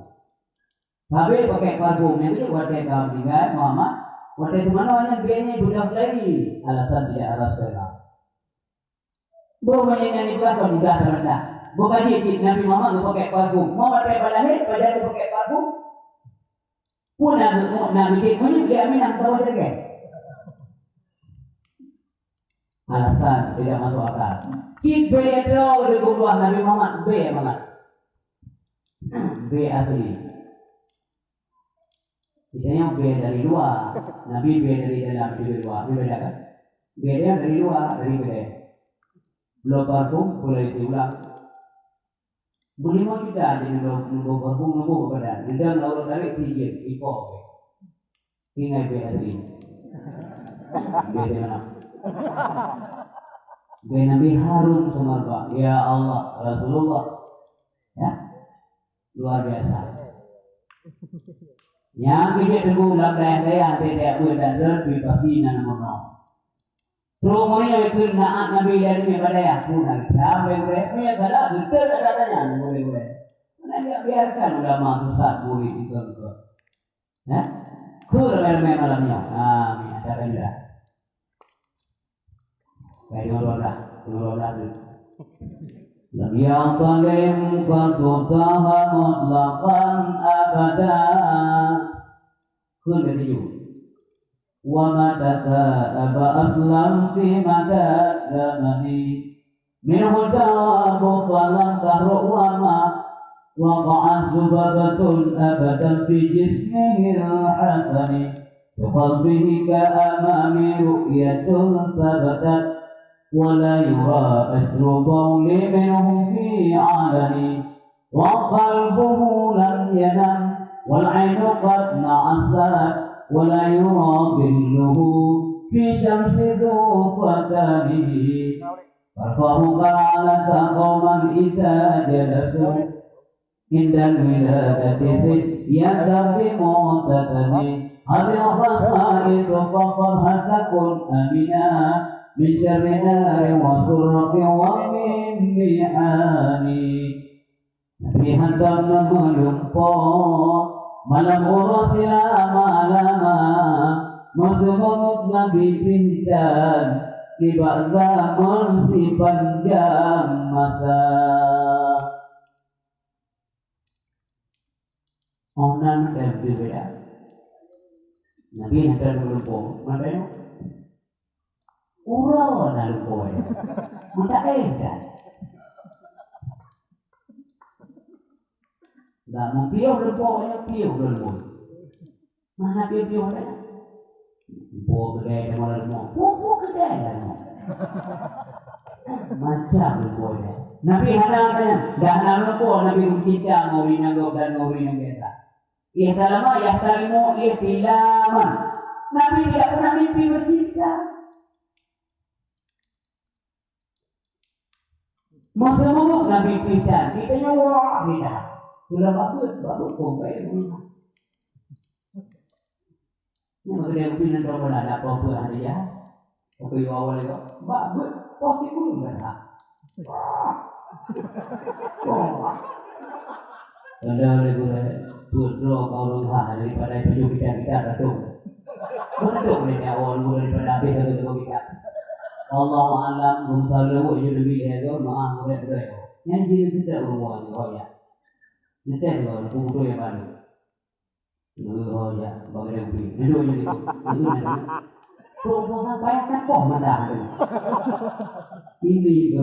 Tapi pakai parfum yang itu wadah kambing kan Muhammad. Wadah kumano hanya pe-nya budak lagi. Alasan tidak rasional. Bukan yang itu apa mudah rendah. Bukan dikit Nabi Muhammad itu pakai parfum. Mau pakai balahir pada itu pakai parfum. Pun nak dikit punya dia minang tahu saja. Alasan tidak masuk akal. Kita beda dengan Tuhan Nabi Muhammad B banget. B asli. Kita yang B dari luar, Nabi B dari dalam dari luar. Ini beda kan? B dia dari luar, dari beda. Belum parfum boleh diulang. Boleh mau kita jadi belum parfum belum berbeda. Di dalam laut dari tinggi, ikut. Ingat B asli. B di mana? Nabi Harun Sumarba, ya Allah, Rasulullah, ya luar biasa. Yang kita tunggu dalam daerah tidak boleh lebih pasti nama Allah. Rumahnya itu naat Nabi dari Medaya pun ada. Sampai punya salah betul katanya boleh. Nanti biarkan ulama susah boleh itu. Ya, kurang malamnya. Amin. Ada lagi. Nurullah lam yaqalim qatutaha mutlaqan abada kun badiyu wa ma tataba aslam fi mada zamani minhu dabu falam tahru wa ma waqa'a zubabatun abadan fi jismihi al-hasani bi qalbihi ka amami ru'yatun sabatat ولا يرى أثر بول منه في علني وقلبه لم ينم والعين قد نعست ولا يرى ظله في شمس ذو فتانه فارفعوا قالت قوما إذا جلسوا عند الولادة سيادة بمعتدم هذه الخصائص فقد هتكن أمنا من شر نار وسرق ومن ميحان Nabi hantam melumpur malam urus lama-lama Muslimut Nabi pincan tiba zaman si panjang masa Onan dan berbeda Nabi hantam melumpur makanya Urau na lupoy. Matae ka. Da mo piyo lupoy, piyo lupoy. Mana piyo na? Po gede mo mo. Po gede mo. Macam lupoy. Nabi hananya, dah na lupoy nabi kita ngori nanggo dan ngori nang kita. Ihtalama yahtalimu ihtilaman. Nabi tidak pernah mimpi bercinta. Masa Nabi kita nyawa kita. Sudah bagus pun kayak ni. Ni maka dia pindah ke mana ada apa dia. Apa yang awal itu, bagus, pasti pun enggak. Ada dua kalau daripada tujuh kita betul. Betul ni awal daripada habis betul kita. Allah alam gumsalu itu lebih hego maaf boleh. Yang jadi tidak uruan ya. Nanti kalau buku yang baru, ya bagai lebih. Itu jadi itu nanti. Proposal banyak kan kok mana? Ini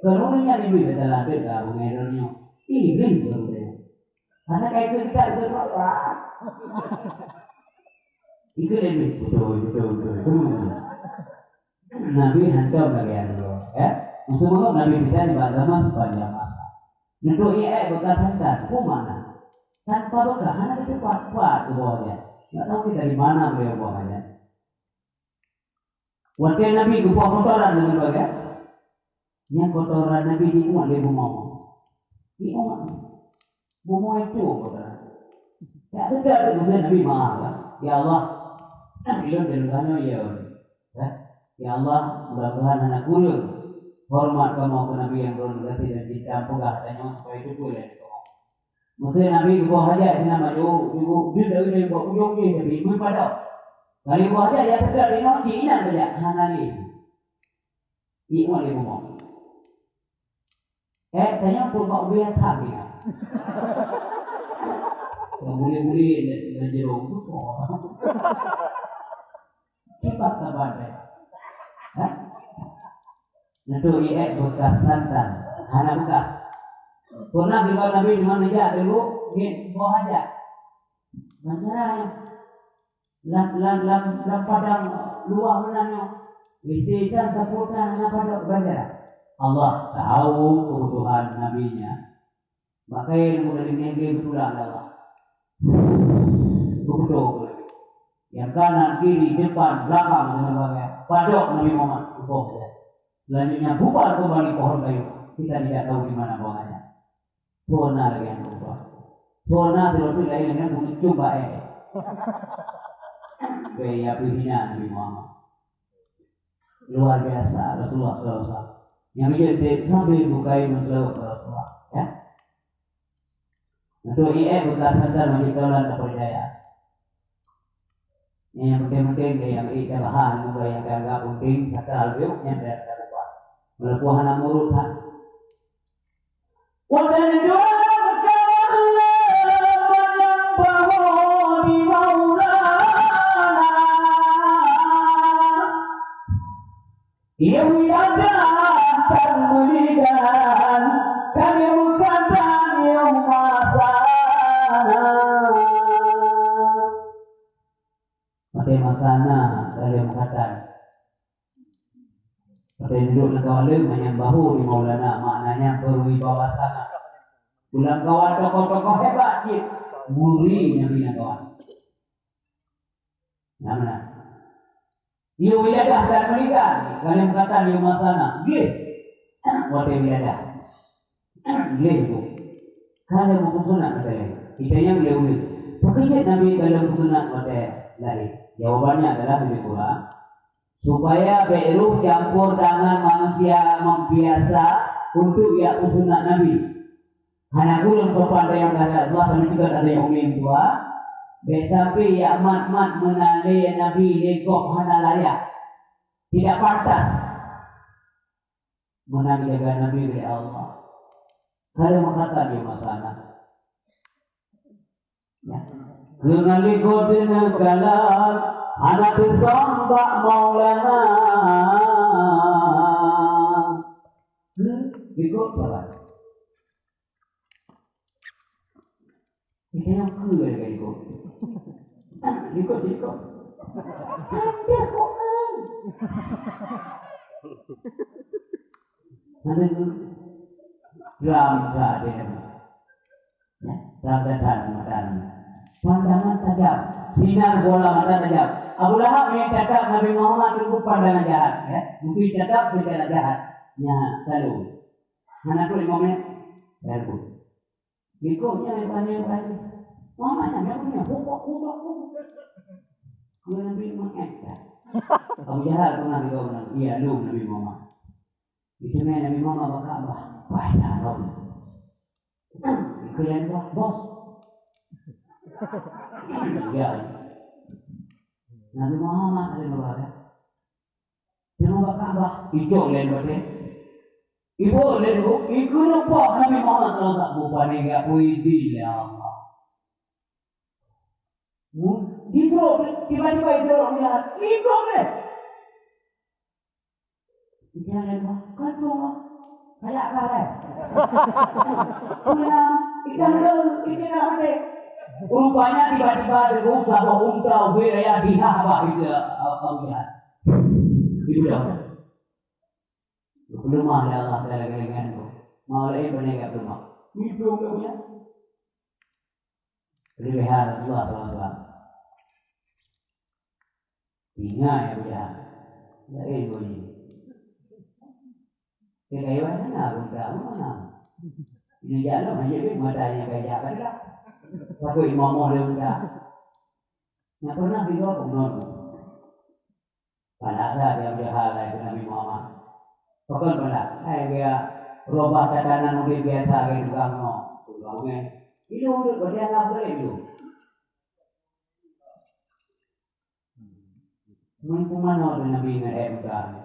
kalau ni yang lebih betul ada kalau mengenai ini betul. Karena kayak itu kita itu apa? Itu lebih betul. Nabi hantar bagian dulu, ya. Semua Nabi kita di agama sepanjang masa. Untuk ia bekas hantar, mana? Tanpa bekas, hanya itu kuat tu bawahnya. Tak tahu ni dari mana beliau bawahnya. Waktu Nabi itu kotoran dengan bagai. Yang kotoran Nabi di umat dia bumau. Di umat. Bumau itu kotoran. Ya sudah itu Nabi maaf. Ya Allah, beliau dengannya ya. Ya Allah, mudah-mudahan anak kurun hormat kamu ke Nabi yang berkasih dan cinta pegah tanya supaya itu boleh. Maksudnya Nabi itu buah aja sini nama ibu dia dari buah ujung ni Nabi mempada. Kali buah aja dia sedar di mana Cina saja hana ni. Ibu dia ngomong. Tanya pun buat biar tak dia. Yang boleh dan jeruk tu kok. Cepat tabat. Untuk ia bekas santan, hana bekas. Pernah juga Nabi dengan nejak dulu, ni buah aja. Macam lam padang luar menanya, visitan taputan apa dak baca. Allah tahu kebutuhan Nabi-Nya. Makanya mulai negeri betulan Allah. Betul. Yang kanan, kiri, depan, belakang dan sebagainya. Padok Nabi Muhammad. Selanjutnya bubar kembali pohon kayu. Kita tidak tahu di mana buahnya. Sona lagi yang bubar. Sona terus lagi dengan bunyi coba Gaya pilihan Nabi Muhammad. Luar biasa Rasulullah SAW. Yang menjadi sambil bukai masalah Rasulullah. Ya. Untuk ia bekas sadar menciptakan kepercayaan. Yang penting-penting yang ia bahan mulai yang agak penting sakal yuk yang tidak terlupa. Melakukan anak murutan. Wadah jual ia wilayah dan mulidan kami musatan yang masana pakai masana dari mukatan pakai duduk dan kawan lain menyambahu di Maulana maknanya berwibawa sana ulang kawan tokoh-tokoh hebat muri Nabi kawan namanya ia wilayah dan menikah. Kalian berkata di rumah sana. Gih. Wadah wilayah. Gih itu. Kalian mau sunat kata kita yang boleh. Pekerja Nabi kalian sunat wadah lari. Jawabannya adalah lebih kurang. Supaya beruh campur dengan manusia membiasa untuk ia sunat Nabi. Hanya kurang sopan yang kata Allah kami juga ada yang umum tua. Tetapi ya mat menandai Nabi lekok hana layak. Tidak pantas menandai Nabi oleh Allah. Kalau mengatakan dia masalah. Ya. Kenali kodina kalam anak sambak Maulana. Ikut jalan. Kita yang kue ikut. Ikut. Hampir Quran. Nanti itu dalam keadaan, ya, dalam keadaan pandangan tajam, sinar bola mata tajam. Abu Lahab yang cakap Nabi Muhammad itu pandangan jahat, ya, mungkin cakap secara jahat, ya, lalu. Anak tu 5 menit, lalu. Ikutnya yang tanya. Mamanya yang punya pupuk. Dia Nabi mengekak. Abu Jahal pernah dikau iya lu Nabi Muhammad. Itu Nabi Muhammad berkabah. Banyak Nabi. Kalian bos. Ya. Nabi Muhammad ada berkata. Jangan berkabah. Itu lain berkata. Ibu lain bu. Ikut lupa Nabi Muhammad kalau tak bupa ni gak puisi ya Allah. Gitu tiba-tiba itu orang lihat. Itu deh. Ikan lembah, kan dong, kayak apa? Punya ikan ada. Rupanya tiba-tiba ada usaha unta beraya bina apa itu apa lihat? Itu dah. Belum ada Allah dalam tu. Mau lagi penegak belum? Itu punya. Lebih harus Allah. Ingat ya punya. Dari itu. Kaya mana pun tak mana. Ini jalan aja ni matanya kayak apa dah. Satu imam dia dah. Yang pernah juga pun pada saat dia berhal itu Nabi Muhammad. Pokok pada, dia robah tatanan udah biasa kayak tukang no. Tukangnya itu udah berjalan apa itu? Mungkin mana ada Nabi yang ada.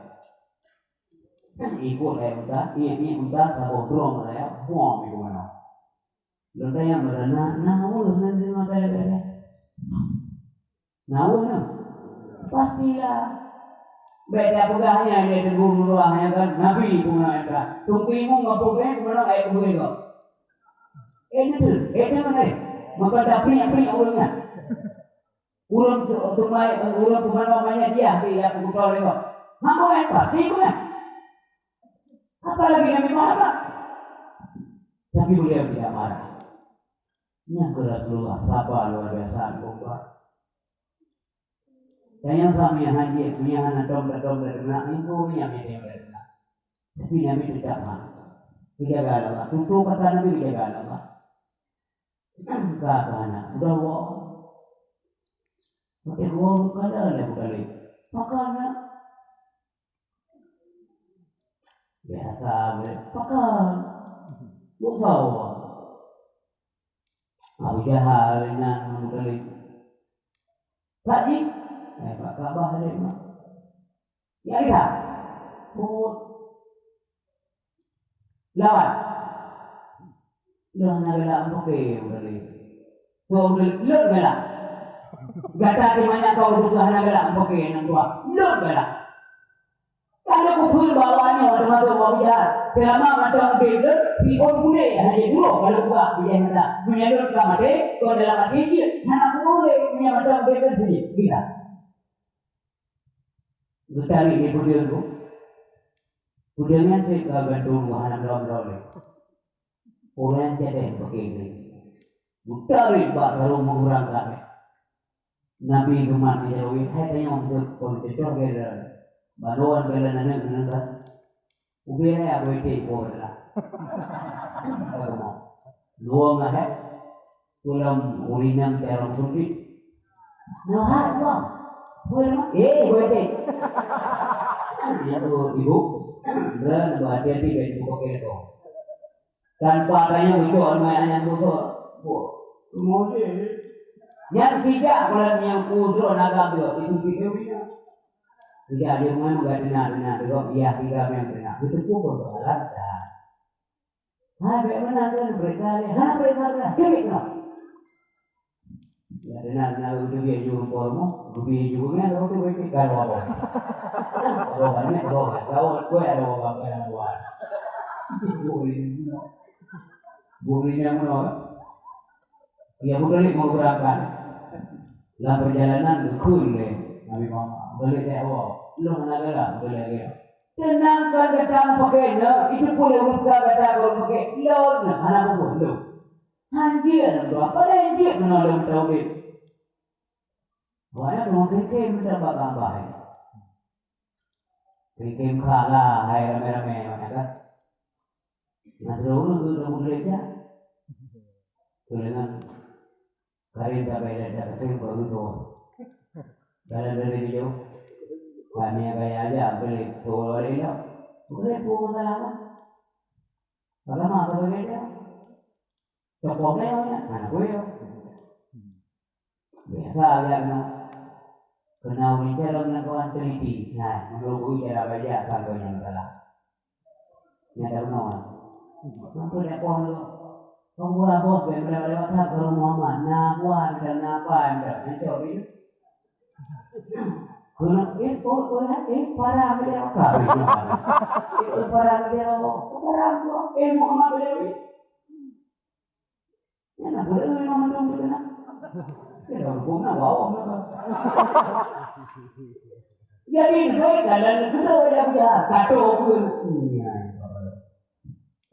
Ikut udah, ini udah tak drone saya, buang itu mana. Lalu yang berana, nahu nanti mata dia. Nahu na, pastilah. Beda pegahnya dia tegur ruahnya kan, Nabi pun ada. Tungkimu ngapain mana kayak kemudian kau. Itu mana? Maka tapi orangnya. Urang pemain dia pukul lewat. Mampu apa? Tidak. Apalagi Nabi Muhammad. Tapi beliau tidak marah. Yang Rasulullah sabar luar biasa kuat. Dan yang kami haji punya anak dombra kena itu yang dia kena. Tapi Nabi tidak marah. Tidak galak. Tutup kata Nabi tidak galak. Kata anak udah wah. Pakai gua kada ada kali. Makanya biasa pakai. Bukan. Abu Jahal dengan kali. Pakcik, Pak Kabah ada mana? Ya lihat. Lawan. Lawan adalah pakai kali. So lelak galak. Gata di mana kau juga adalah pakai yang tua. Lelak galak. Kalau kau bawanya orang masuk Abu Jahal. Selama macam beda, si orang boleh hanya dulu kalau buat dia hendak menyalur ke mati, kalau dalam mati dia, anak boleh punya macam beda sini, kita. Betul ini budaya tu, budayanya saya berbantu anak dalam. Orang jadi begini. Betul ini baru mengurangkan. Nabi Muhammad dijauhi, hanya untuk konstitusi kita, baruan kita nanti. Ubirnya apa itu bola. Luang ada, tulang urinam terang suci. Nah, luang. Bola, bola. Itu ibu, dan bahagia di baju pakai itu. Tanpa adanya itu orang yang butuh, kemudian yang tidak kalau yang kudro naga itu video. Jadi ada yang benar juga iya tiga yang benar itu pun bersalah dah. Benar kan mereka kemik no. Ya benar itu dia jurus formo, lebih juga ada waktu itu kalau apa. Kalau kau ada orang yang buat. Burinya mana? Ya bukan mau berangkat. Dalam perjalanan kul Nabi Muhammad boleh tahu, lu mana boleh dia. Tenangkan kata pakai itu boleh buka kata kalau pakai lawan anak pun lu. Anjir, apa dah anjir menolong tahu dia. Wah, mau kirim minta apa? Kirim kalah, hai rame-rame mana kan? Nah, dulu boleh je. Dengan karin sampai ada ketemu baru tuh. Dalam dari itu, kami kayak aja beli tuh lagi lah. Boleh pun lama. Kalau mah apa beda? Tepoknya mana gue ya? Biasa aja no. Kena bicara dengan kawan teliti. Nah, menurut gue cara baca kalau yang salah. Nyata benar. Mampu dia pun pembuat bos beberapa lewat ke Muhammad. Nabuan dan napan dan macam itu. Kalau para beliau kami. Itu para beliau Muhammad beliau. Ya nak boleh nama dong kita nak. Kita guna bawa mereka. Jadi mereka dan kita yang dia kata pun.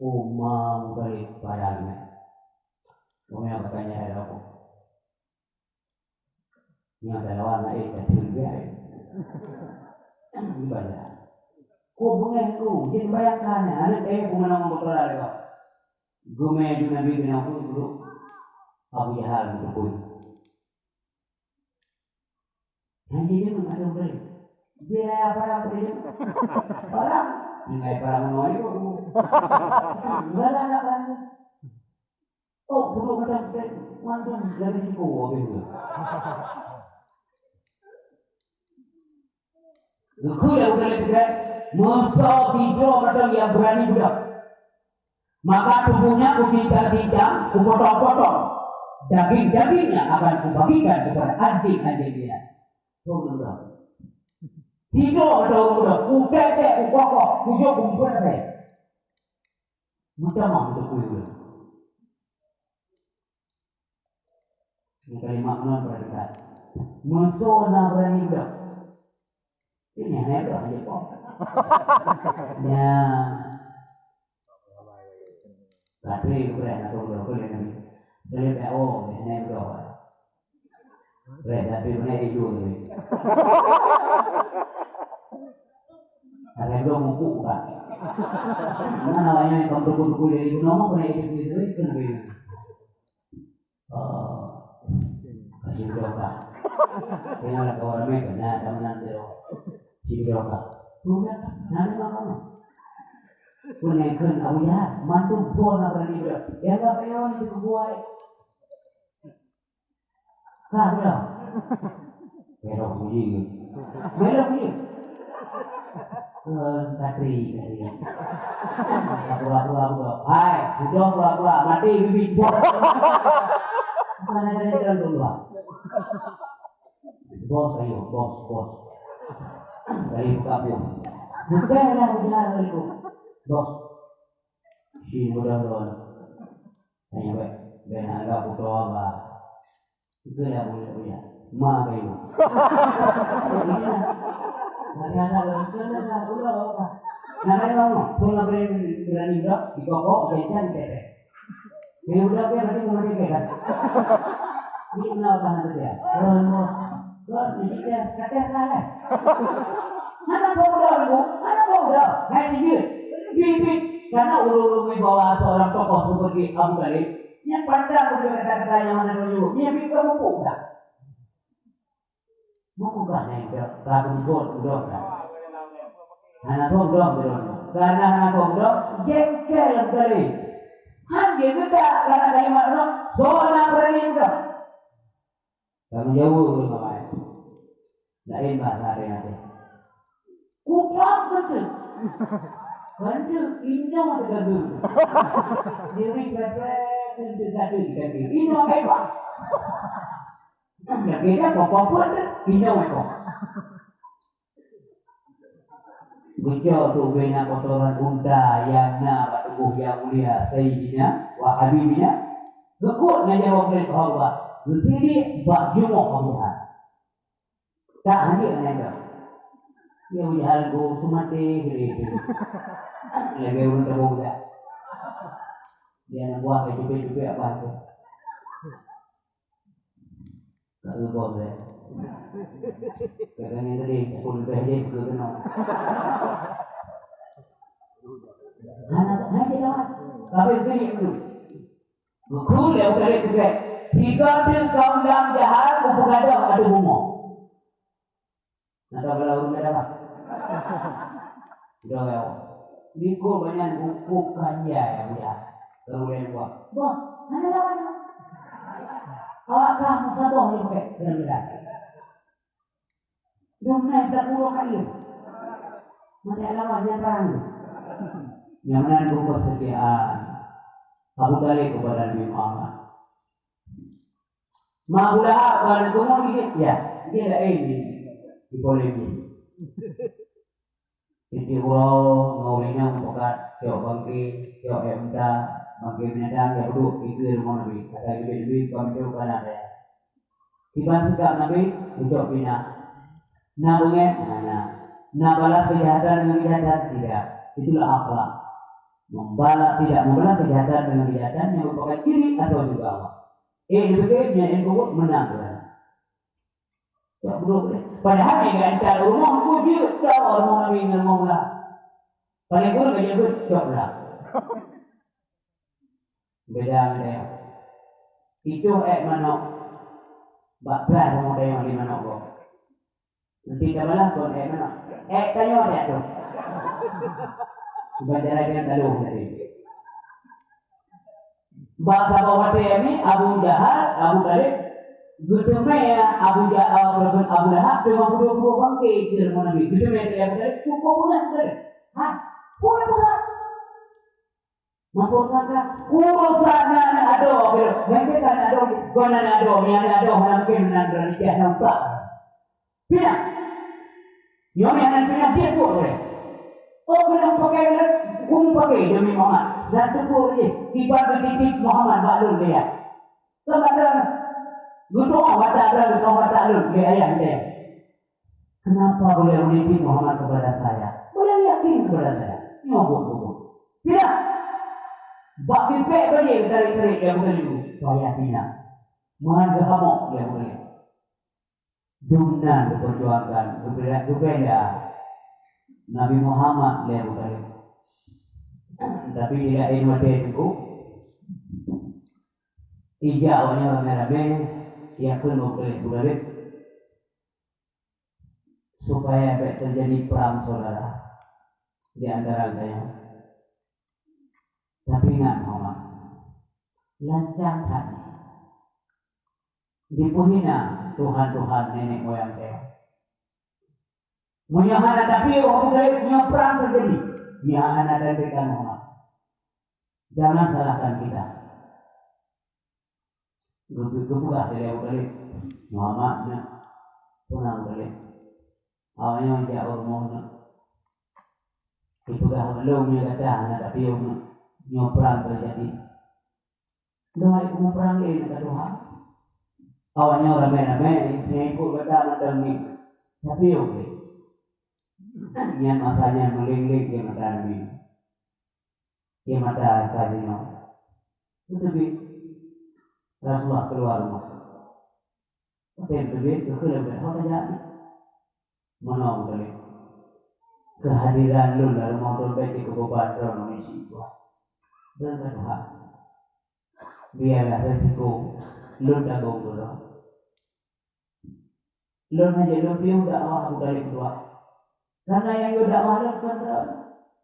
Umam balik padanya. Kami yang bertanya ada apa? Ini adalah warna kecil dia. Ibadah. Kau mengenku, jadi bayangkan anak aku menang motor ada kau. Gume juga nabi kena aku dulu. Abu Jahal berpun. Nanti dia mengajar beli. Biar apa beli? Orang, nilai para menolak itu. Enggak ada kan? Oh, belum ada mantan dari situ gitu. Aku yang udah lihat, masa tidur macam yang berani budak. Maka tubuhnya kutinjak-tinjak, kupotong-potong. Daging-dagingnya akan kubagikan kepada anjing-anjing dia. Tunggu dulu. Tidur dulu, kupepek, kupokok, kujuk, kumpulkan. Macam mana untuk kuyu? Ini kalimat non berdekat. Musuh nak berani budak. Ini yang hebat aja kok. Ya. Tapi keren atau udah keren. Jadi PO ini berapa? Keren tapi mana itu ni? Ada dua mumpuk kan? Mana namanya kalau buku dari itu nama mana itu kan begini. Kasih berapa? Tengok orang mereka nak teman dia. Kasih berapa? Sudah, nanti makan. Kunaikkan Abu Jahal, mantu zona berani berapa? Ya tak payah ni buat. Kah berapa? Berapa puji? Berapa puji? Katri. Pura-pura. Hai, sudah pura-pura mati bibit bos. Bukan ada jalan dulu. Bos ayo, bos. Dari kapur. Bukanlah Abu Jahal itu. Bos, si mudah-mudahan hanya benar agak putus apa itu dah boleh ma kayu ada udah apa nanti kamu pulang berani dah di koko jajan kete yang udah dia berarti mau dikekan ini kenapa nanti dia bos di sini kete salah mana kau udah hai dia bibit karena ulu-ulu bawa seorang tokoh seperti Abu Talib yang pandang untuk kata-kata yang mana dulu dia bisa membuka nih lagu udah anak tongdong karena anak tongdong jengkel kali hanya kita karena kalimat roh zona berani udah kamu jauh namanya lain bahasa nanti kuat betul Bantu indah ada gaduh. Diri berpres dan gaduh. Indah apa? Ya beda pokok pun indah apa? Bujo tu bina kotoran unta yang na tubuh yang mulia sayyidina wa habibina. Gekut ngajak oleh Allah. Gesini bak jumuk Tuhan. Tak hanya ngajak. Ya udah go sumati gitu. Lagi urut muda. Dia nak buat kayak cuci apa tu? Kalau boleh. Kadang yang tadi pun berjaya ke sana. Anak dia dah. Tapi sini tu. Gukul ya udah itu kayak tiga dia kaum dalam jahat kumpul ada bumbu. Nah kalau lalu ada apa? Udah ya. Niko banyak buku kaya ya dia. Lalu yang buat. Wah, mana lawan? Awak kamu sabar ni pakai kena. Dong naik dah pulau kali. Mana lawan yang terang? Yang mana buku kesetiaan. Abu Talib kepada Nabi Muhammad. Ma'ulah kalau semua dikit ya, dia dah ini di polemik. Itu orang ngawinnya membuat jauh bangki, jauh emda, bangki menedang ya duduk itu rumah Nabi. Kata Nabi kami jauh kanan ada. Tiba sikap Nabi ucap bina. Nabungnya mana? Nabalas kejahatan dengan kejahatan tidak. Itulah akhlak. Membalas kejahatan dengan kejahatan yang merupakan ciri atau juga Allah. Lebihnya yang kubur menang. Tak boleh. Padahal ni kan cara rumah aku je tahu rumah Nabi dengan rumah mula. Paling kurang kerja tu cok lah. Beda dia. Itu manok. Bakal rumah dia yang di manok kau. Nanti kabalah kau manok. Tanya dia tu. Baca lagi lalu nanti. Bahasa bawah dia ni Abu Jahal, Abu Talib, Gudumaya Abu Jahal, Abu Lahab dengan dua bangkai ke rumah Nabi. Gudumaya dia Abu Talib, cukup punya Abu Talib. Punya. Maksud kata, urusan ada, mereka kan ada, guna ada, yang ada, mungkin nak nikah nampak. Tidak. Yang nak dia boleh. Oh, kena pakai demi Muhammad. Dan tubuh dia tiba ke titik Muhammad maklum dia. Kemudian gudoh mata alun dia ayah dia. Kenapa boleh menitik Muhammad kepada saya? Boleh yakin kepada saya. Nyobot. Tidak. Bak pipek boleh tarik dia boleh dulu. Saya tidak. Mohon berhamok dia boleh. Dunan diperjuangkan berbeda. Nabi Muhammad dia boleh. Tapi tidak mati itu. Ija awalnya ramai-ramai yang pun boleh supaya terjadi perang saudara di antara saya. Tapi ingat Muhammad, lancang hati, dipuhina Tuhan nenek moyang saya. Menyahana tapi orang punya perang terjadi. Dia anak dan berikan Muhammad. Jangan salahkan kita. Gebuka dari Abu Talib. Muhammadnya pun Abu Talib. Awalnya dia orang itu dah belum dia kata anak tapi yang perang terjadi. Doa itu perang ini kata Tuhan. Awalnya ramai-ramai yang ikut kata anak demi. Tapi okey. Yang masanya melinglik dia mata Nabi. Dia mata kajinya. Tetapi Rasulullah keluar rumah. Tetapi kekeluargaan orang jadi. Mana boleh. Kehadiran lu dalam motor baik ke Bobadron Indonesia. Dan Tuhan. Biarlah resiko lu tanggung dulu. Lu menjadi lebih dakwah bukan kedua. Karena yang dakwah lu kepada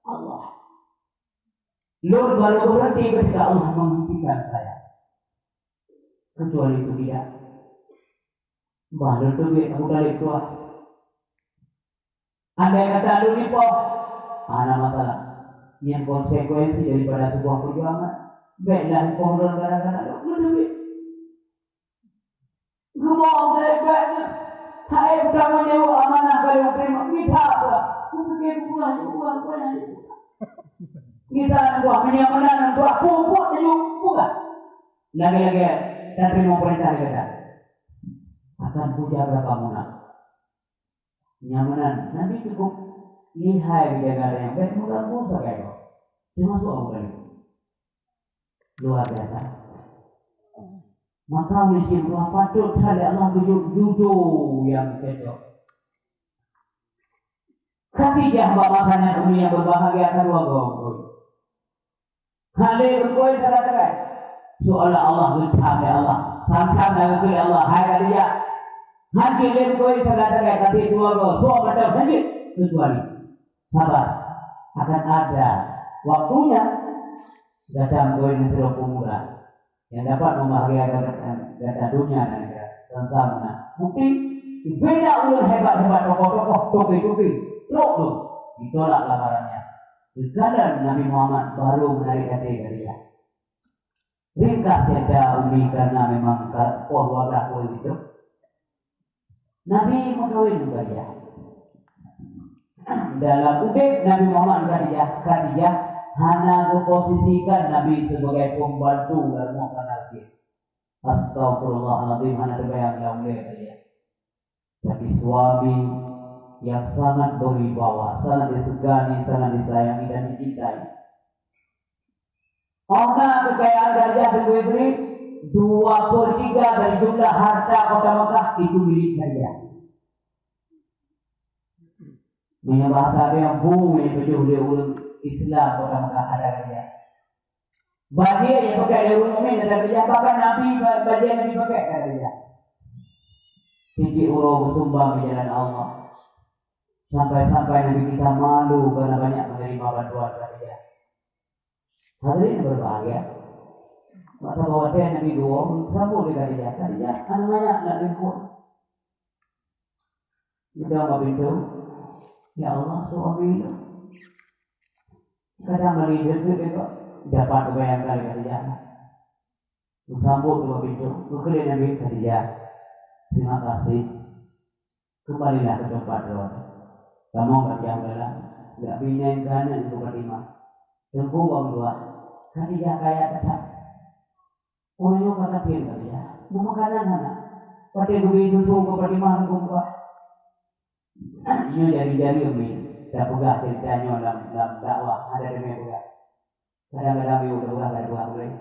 Allah. Lu baru berhenti ketika Allah menghentikan saya. Kecuali itu tidak. Baru itu dia bukan kedua. Andai kata lu nipu, ada masalah. Yang konsekuensi daripada sebuah perjuangan, baiklah kau gara-gara lu duit. Gemuk baik-baiknya. Hai pertama dia amanah kalau terima kita apa? Mungkin uang banyak. Kita buat menyamanan buat pupuk jadi bukan. Lagi-lagi dan terima perintah kita. Akan kujaga kamu nak. Nyamanan nanti cukup lihai jaga yang baik mengganggu sekali. Termasuk orang luar biasa. Maka mesti patut terhadap Allah jujur yang cocok. Khadijah bapaknya yang berbahagia kedua kau. Halil kau terhadap seolah Allah gentam ya Allah sam-sam dengan ke Allah hai Khadijah haji lem koi segala-gala kasih dua go so macam haji kecuali sabar akan ada waktunya datang koi nanti roh pemuda yang dapat membahagiakan data dunia dan akhirat sama-sama bukti beda ulun hebat-hebat tokoh-tokoh topi-topi teruk tu ditolak lamarannya sekadar Nabi Muhammad baru menarik hati dia ringkas saja Umi karena memang wabah kulit itu Nabi mengkawin juga dia dalam udek Nabi Muhammad Khadijah hanya memposisikan Nabi sebagai pembantu dalam makanan dia astagfirullahaladzim hanya terbayang yang mulai dia tapi suami yang sangat berwibawa, sangat disegani, sangat disayangi dan dicintai. Harta kekayaan Khadijah binti Khuwailid 2/3 dari jumlah harta kota Mekah itu milik Khadijah. Menyembah yang bumi berjumlah ulun Islam kota Mekah ada Khadijah. Bagi yang pakai dari ulun Mukmin ada Khadijah, bahkan Nabi bagi yang Nabi pakai Khadijah. Tinggi urung sumbang di jalan Allah. Sampai-sampai Nabi kita malu karena banyak menerima bantuan Khadijah. Hadirin berbahagia. Masa bawa Nabi dua sambung di Khadijah. Khadijah namanya anak lingkup. Kita apa pintu? Ya Allah suami itu. Kadang melihat itu dapat kebayangkan Khadijah. Sambung dua pintu. Kekeliling Nabi Khadijah. Terima kasih. Kembalilah ke tempat roh. Kamu kerja dalam, nggak binain kanan itu berlima. Tengku bang dua, Khadijah kaya tetap. Orangnya kata pin Khadijah, mau makanan anak. Pakai gue susu ke berlima gua. Ini jari-jari umi, dah pegah ceritanya dalam dakwah ada demi pegah. Kadang-kadang ibu udah nggak dua boleh.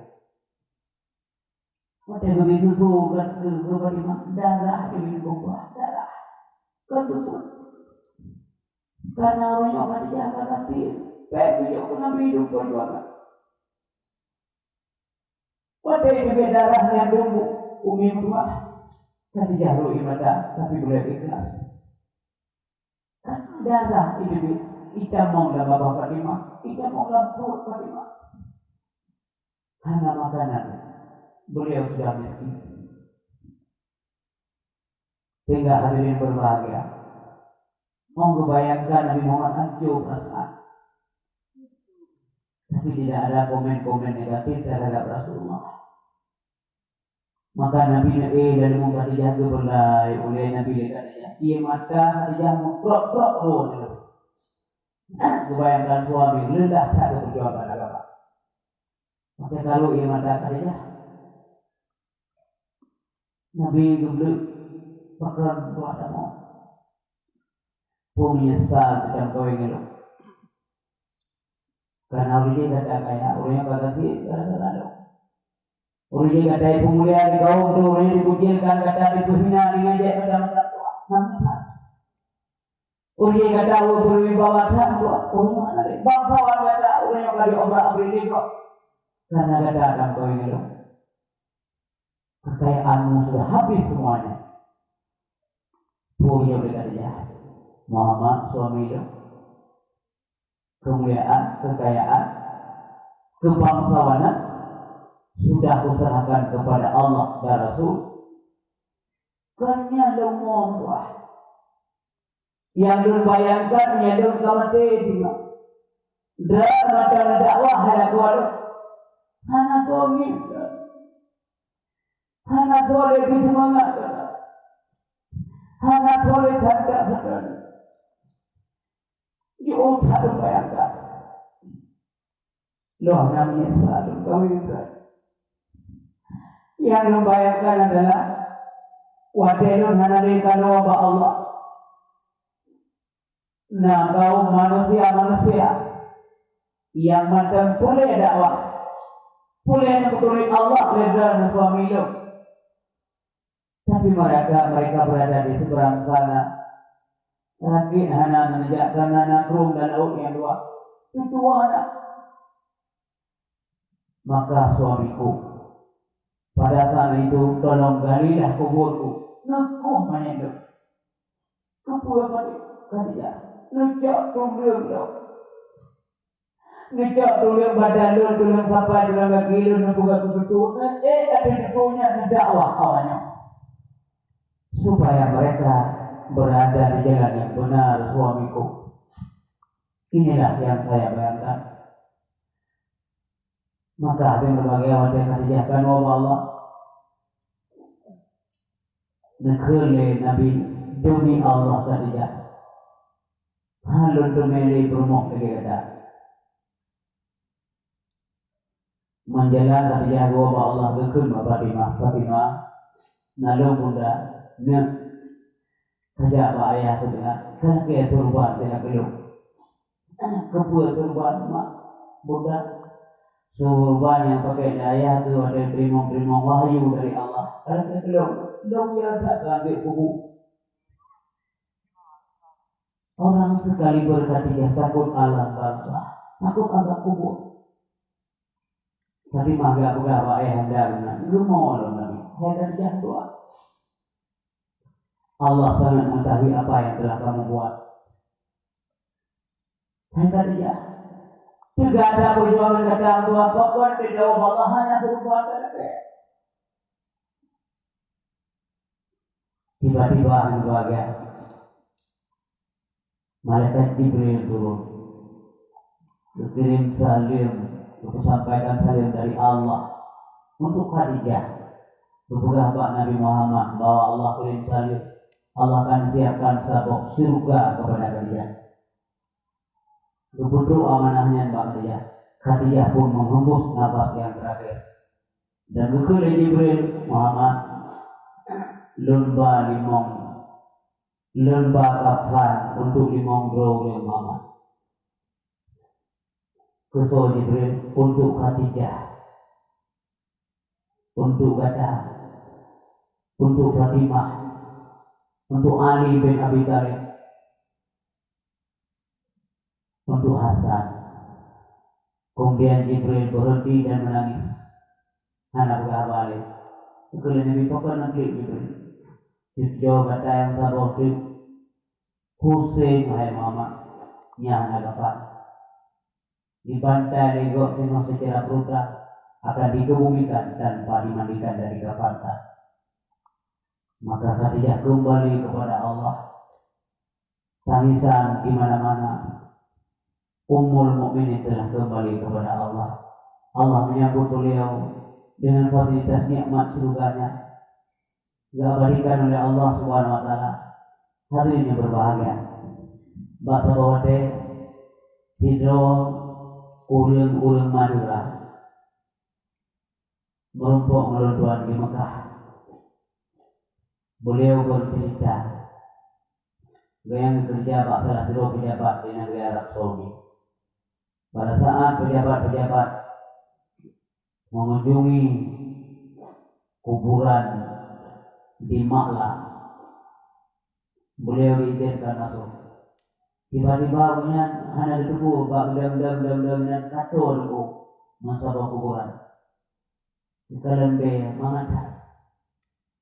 Pakai gue susu ke berlima, darah demi gua, darah. Ketutup. Karena orangnya Khadijah kata baik dia pernah hidup perjuangan. Pada ini darahnya tumbuh umi berdua. Khadijah lu ibadah tapi boleh ikhlas. Kan darah ini kita mau dalam Bapak Fatimah, kita mau dalam perut Fatimah. Karena makanan beliau sudah miskin. Sehingga hadirin berbahagia. Mau kebayangkan Nabi Muhammad hancur perasaan. Tapi tidak ada komen-komen negatif terhadap Rasulullah. Maka Nabi dari Khadijah itu berlai oleh Nabi Khadijah. Ia mata Khadijah mutrok-trok roh. Kebayangkan suami lelah satu perjuangan agama. Maka kalau ia mata Khadijah, Nabi geblek pakai doa damo. Menyesal sedang kau ingin karena orangnya kata kaya, orangnya kata sih gara-gara orangnya kata pemulihan di kaum tu, orangnya dikucilkan, kata dihina dengan dia macam-macam tua, nampak. Orangnya kata orang berwibawa tak tua, orang mana ni? Bangsawan kata orangnya kali obrak-abrik dia kok, karena kata dalam kau ingin kekayaanmu sudah habis semuanya. Punya berkata jahat. Muhammad suami itu kemuliaan, kekayaan, kebangsawanan sudah kuserahkan kepada Allah dan Rasul. Karena lumon wah, yang dulu bayangkan, yang dulu kamati juga. Drama dan dakwah ada kuat, hana suami, hana boleh bersemangat, hana boleh cakap betul. Jauh tak terbayangkan. Loh namanya selalu kawinkan. Yang membayangkan adalah wadelun hanari kalau wabah Allah. Nah kaum manusia yang macam boleh dakwah, boleh mengikuti Allah dan suami itu. Tapi mereka berada di seberang sana. Lagi hana menjaga anak rum dan laut yang dua. Itu anak. Maka suamiku Pada saat itu tolong galilah kuburku. Nakum menyeduk. Kubur pada Khadijah. Nejak tunggu lo. Nejak tunggu badan lo, tunggu sampai tunggu kaki lo, buka betul. Tapi punya dakwah kawannya. Supaya mereka berada di jalan yang benar, suamiku. Inilah yang saya bayangkan. Maka dengan berbagai wajah Khadijah kan Allah nekele Nabi demi Allah Khadijah halun tumeli berumok lagi kata menjelang Khadijah wabah Allah nekun Fatimah nalung bunda ne kajak ba ayah tu dengan kan ke surban saya belum kepul surban mak bunda surban yang pakai ayah tu ada primong wahyu dari Allah kan ke belum ya tak ambil kubu. Orang sekali berkatijah takut alam bangsa, takut agak kubur. Tapi magak pegawai ayah anda lu mau loh Nabi, saya Khadijah doa. Allah sangat mengetahui apa yang telah kamu buat. Saya Khadijah, tidak ada perjuangan kata Tuhan, pokoknya dijawab Allah hanya serupa kata. Tiba-tiba berbahagia. Malaikat Jibril turun, berkirim salim, untuk sampaikan salim dari Allah untuk Khadijah. Beberapa Nabi Muhammad bahwa Allah kirim salim, Allah akan siapkan sabuk surga kepada Khadijah. Berdoa amanahnya Mbak Khadijah. Khadijah pun menghembus nafas yang terakhir. Dan berkirim Jibril Muhammad lomba kafan untuk 5 bro Muhammad. Kesal Jibril untuk Khadijah, untuk Gada, untuk Fatimah, untuk Ali bin Abi Thalib, untuk Hasan. Kemudian Jibril berhenti dan menangis. Anak balik. Kemudian Nabi pokok nanti Jibril. Sejauh kata yang sabar itu Husain wahai Muhammad yang nagapan dibantai legok tengok secara brutal akan dikebumikan tanpa dimandikan dari kafannya. Maka Khadijah kembali kepada Allah. Tangisan di mana-mana. Ummul Mukminin telah kembali kepada Allah. Allah menyambut beliau dengan fasilitas nikmat surganya. Diabadikan oleh Allah Subhanahu wa taala. Hadirin yang berbahagia. Bahasa bawate hidro urang Madura merumpuk ngelunduan di Mekah. Beliau bercerita yang kerja Pak salah satu pejabat di negeri Arab Saudi. Pada saat pejabat-pejabat mengunjungi kuburan di Maklah, beliau diizinkan masuk. Tiba-tiba punya hanya ditegur, bak dam katul ku masabah kuburan. Kalian be mangat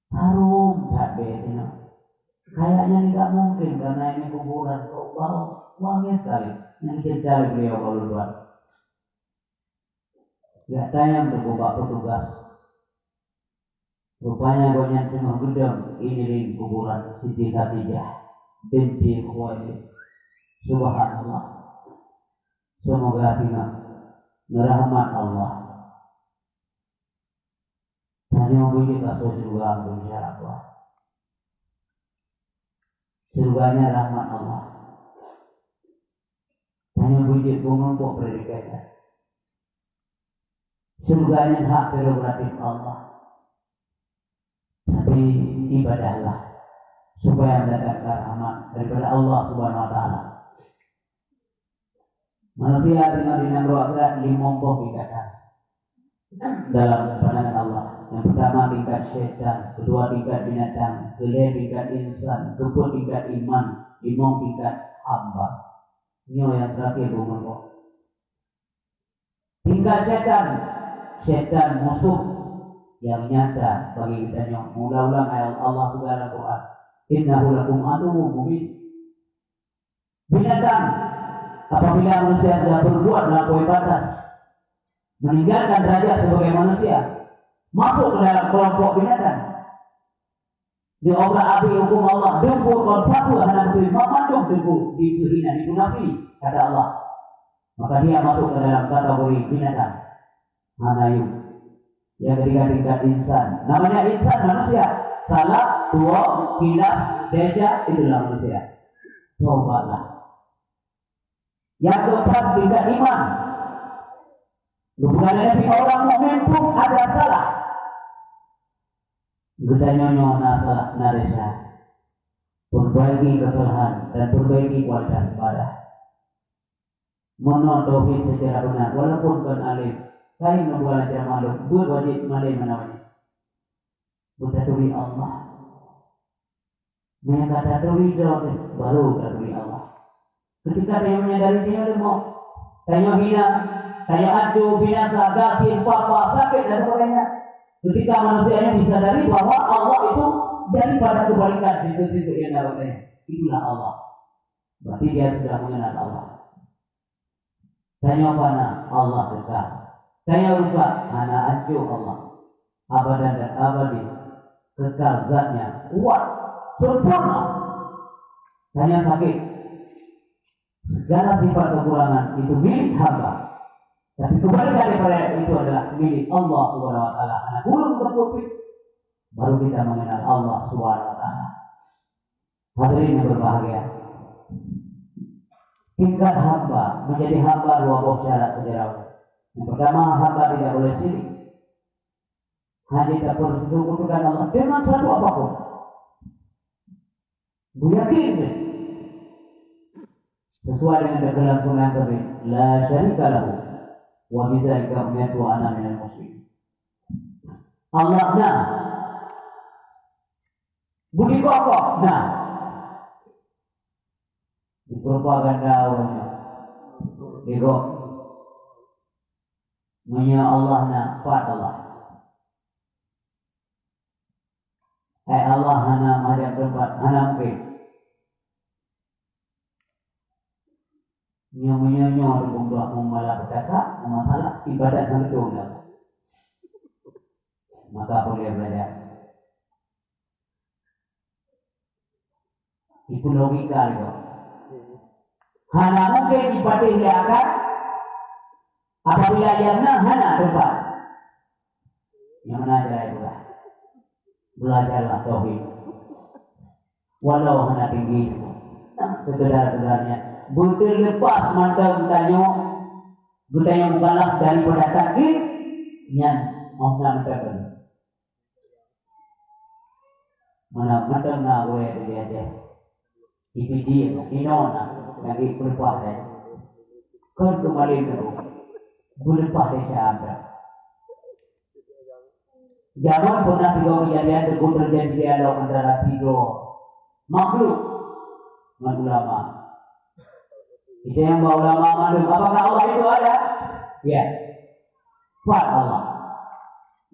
harum tak be ini. Kayaknya tidak mungkin karena ini kuburan kok bau wangi sekali. Yang dicari beliau kalau luar. Gak tayang tuh bapak petugas. Rupanya gonya tengah gedang ini ring kuburan Siti Khadijah binti Khuwailid. Subhanallah. Semoga kita merahmat Allah. Hanya bunyi kasus surga ambil syarat Allah. Surganya rahmat Allah. Hanya bunyi mengumpul predikatnya. Surganya hak prerogatif Allah. Tapi ibadahlah supaya mendapatkan rahmat daripada Allah Subhanahu wa taala. Manusia dengan roh akhirat 50 tingkatan dalam pandangan Allah. Yang pertama tingkat syaitan, kedua tingkat binatang, ketiga tingkat insan, keempat tingkat iman, lima tingkat hamba. Ini yang terakhir tingkat syaitan, syaitan musuh yang nyata bagi kita yang ulang-ulang ayat Allah dalam Al-Quran. Innahu lakum aduwwun mubin. Binatang apabila manusia sudah berbuat melampaui batas, meninggalkan derajat sebagai manusia, masuk ke dalam kelompok binatang. Di obrak api hukum Allah, dengkul kon satu hana betul memandung dengkul dihina digunafi kata Allah. Maka dia masuk ke dalam kategori binatang. Hanayu. Yang ketiga tingkat insan. Namanya insan manusia. Salah, dua, hilaf, desa, itulah manusia. Cobalah. Yang keempat tingkat iman. Bukan ada orang mukmin pun ada salah. Kita nyonya nasalah naresa. Perbaiki kesalahan dan perbaiki kualitas ibadah. Menol tauhid secara benar walaupun kan alim. Kain membuat ajar makhluk berwajib malim menawanya. Bertaturi Allah. Menyatakan taturi baru taturi Allah. Ketika dia menyadari dia lemah, tanya hina, tanya adu, binasa, gasin, papa, sakit dan sebagainya. Ketika manusianya disadari bahwa Allah itu daripada kebalikan situ-situ yang dapatnya, itulah Allah. Berarti dia sudah mengenal Allah. Tanya mana Allah dekat. Tanya rusak, anak acuh Allah. Abadan dan abadi. Kekal zatnya, kuat, sempurna. Tanya sakit. Segala sifat kekurangan itu milik hamba. Tapi kebalikan daripada itu adalah milik Allah Subhanahu wa taala. Anak ulun bertopik baru kita mengenal Allah Subhanahu wa taala. Hadirin yang berbahagia. Tingkat hamba menjadi hamba dua buah syarat sejarawan. Yang pertama, hamba tidak boleh syirik. Hanya kita persekutukan Allah dengan satu apapun. Yakin sesuai dengan kelangsungan kami, la syarika lahu. Wa bidzalika umirtu ana minal muslimin. Allah nah. Budi kokoh nah. Di propaganda orangnya. Ego. Munya Allah nah, fat Allah. Hai Allah hana madam tempat hana mungkin. Nyonya berbuat membalas kata, masalah ibadat yang itu enggak. Maka boleh belajar. Itu logika itu. Hana mungkin dipatihkan apabila yang hana tempat. Yang mana cara itu lah. Belajarlah tauhid. Walau hana tinggi, sekedar-kedarnya. Betul lepas mantap tanya bukanlah daripada takdir yang mau menambahkan mana mantap na boleh dia aja IPD inona lagi berpuasa kan kembali dulu berlepas desa anda jangan pernah tiga kejadian terjadi dialog antara tiga makhluk dengan ulama. Itu yang bawa ulama mengandung. Apakah Allah itu ada? Ya. Fat Allah.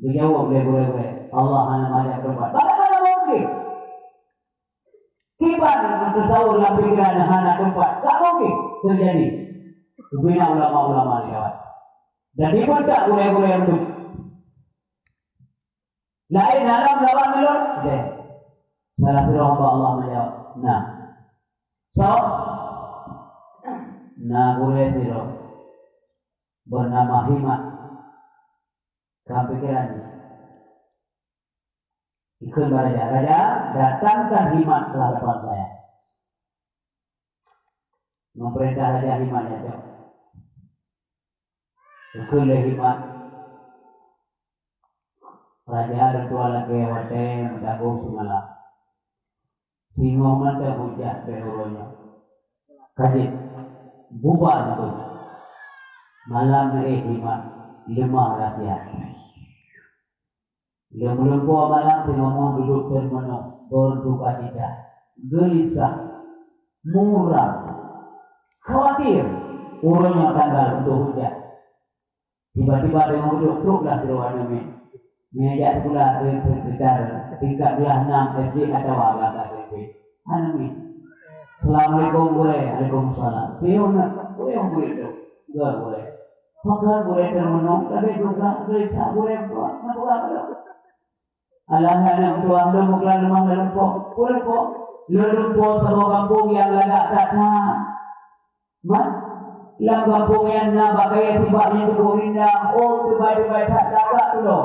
Dijawab boleh. Allah hanya banyak berbuat. Bagaimana mungkin? Kibat bertasawur dalam pikiran hanya tempat. Tak mungkin terjadi. Kebina ulama-ulama lewat. Dan dibentak boleh untuk lain alam lawan melon. Salah satu hamba Allah menjawab. Nah. So boleh siro bernama Himat. Kamu pikiran ikut raja datangkan Himat ke hadapan saya. Memerintah Raja Himat ya. Ikut Himat. Raja ritual lagi wate mendagung semalam. Singong mata hujat berurunya. Kajit. Bubar itu malam Himat lemah rahsia. Lemah malam ngomong duduk termenung berduka cita, gelisah, muram, khawatir urangnya tanggal untuk hujan. Tiba-tiba dengan duduk truklah di ruangan ini Meja sekolah sekitar tingkat kelas 6 SD atau bahasa SMP. Anu ni. Assalamualaikum boleh, Waalaikumsalam. Piona, boleh tu. Enggak boleh. Maka boleh termenung, tapi dosa dosa boleh buat. Nak buat apa? Alah anak tua anda bukan memang dalam boleh pok. Lelumpo sebuah kampung yang lagak datang. Mat, lam kampung yang nak pakai sifatnya cukup rindang. Oh, terbaik-baik tak lagak tu loh.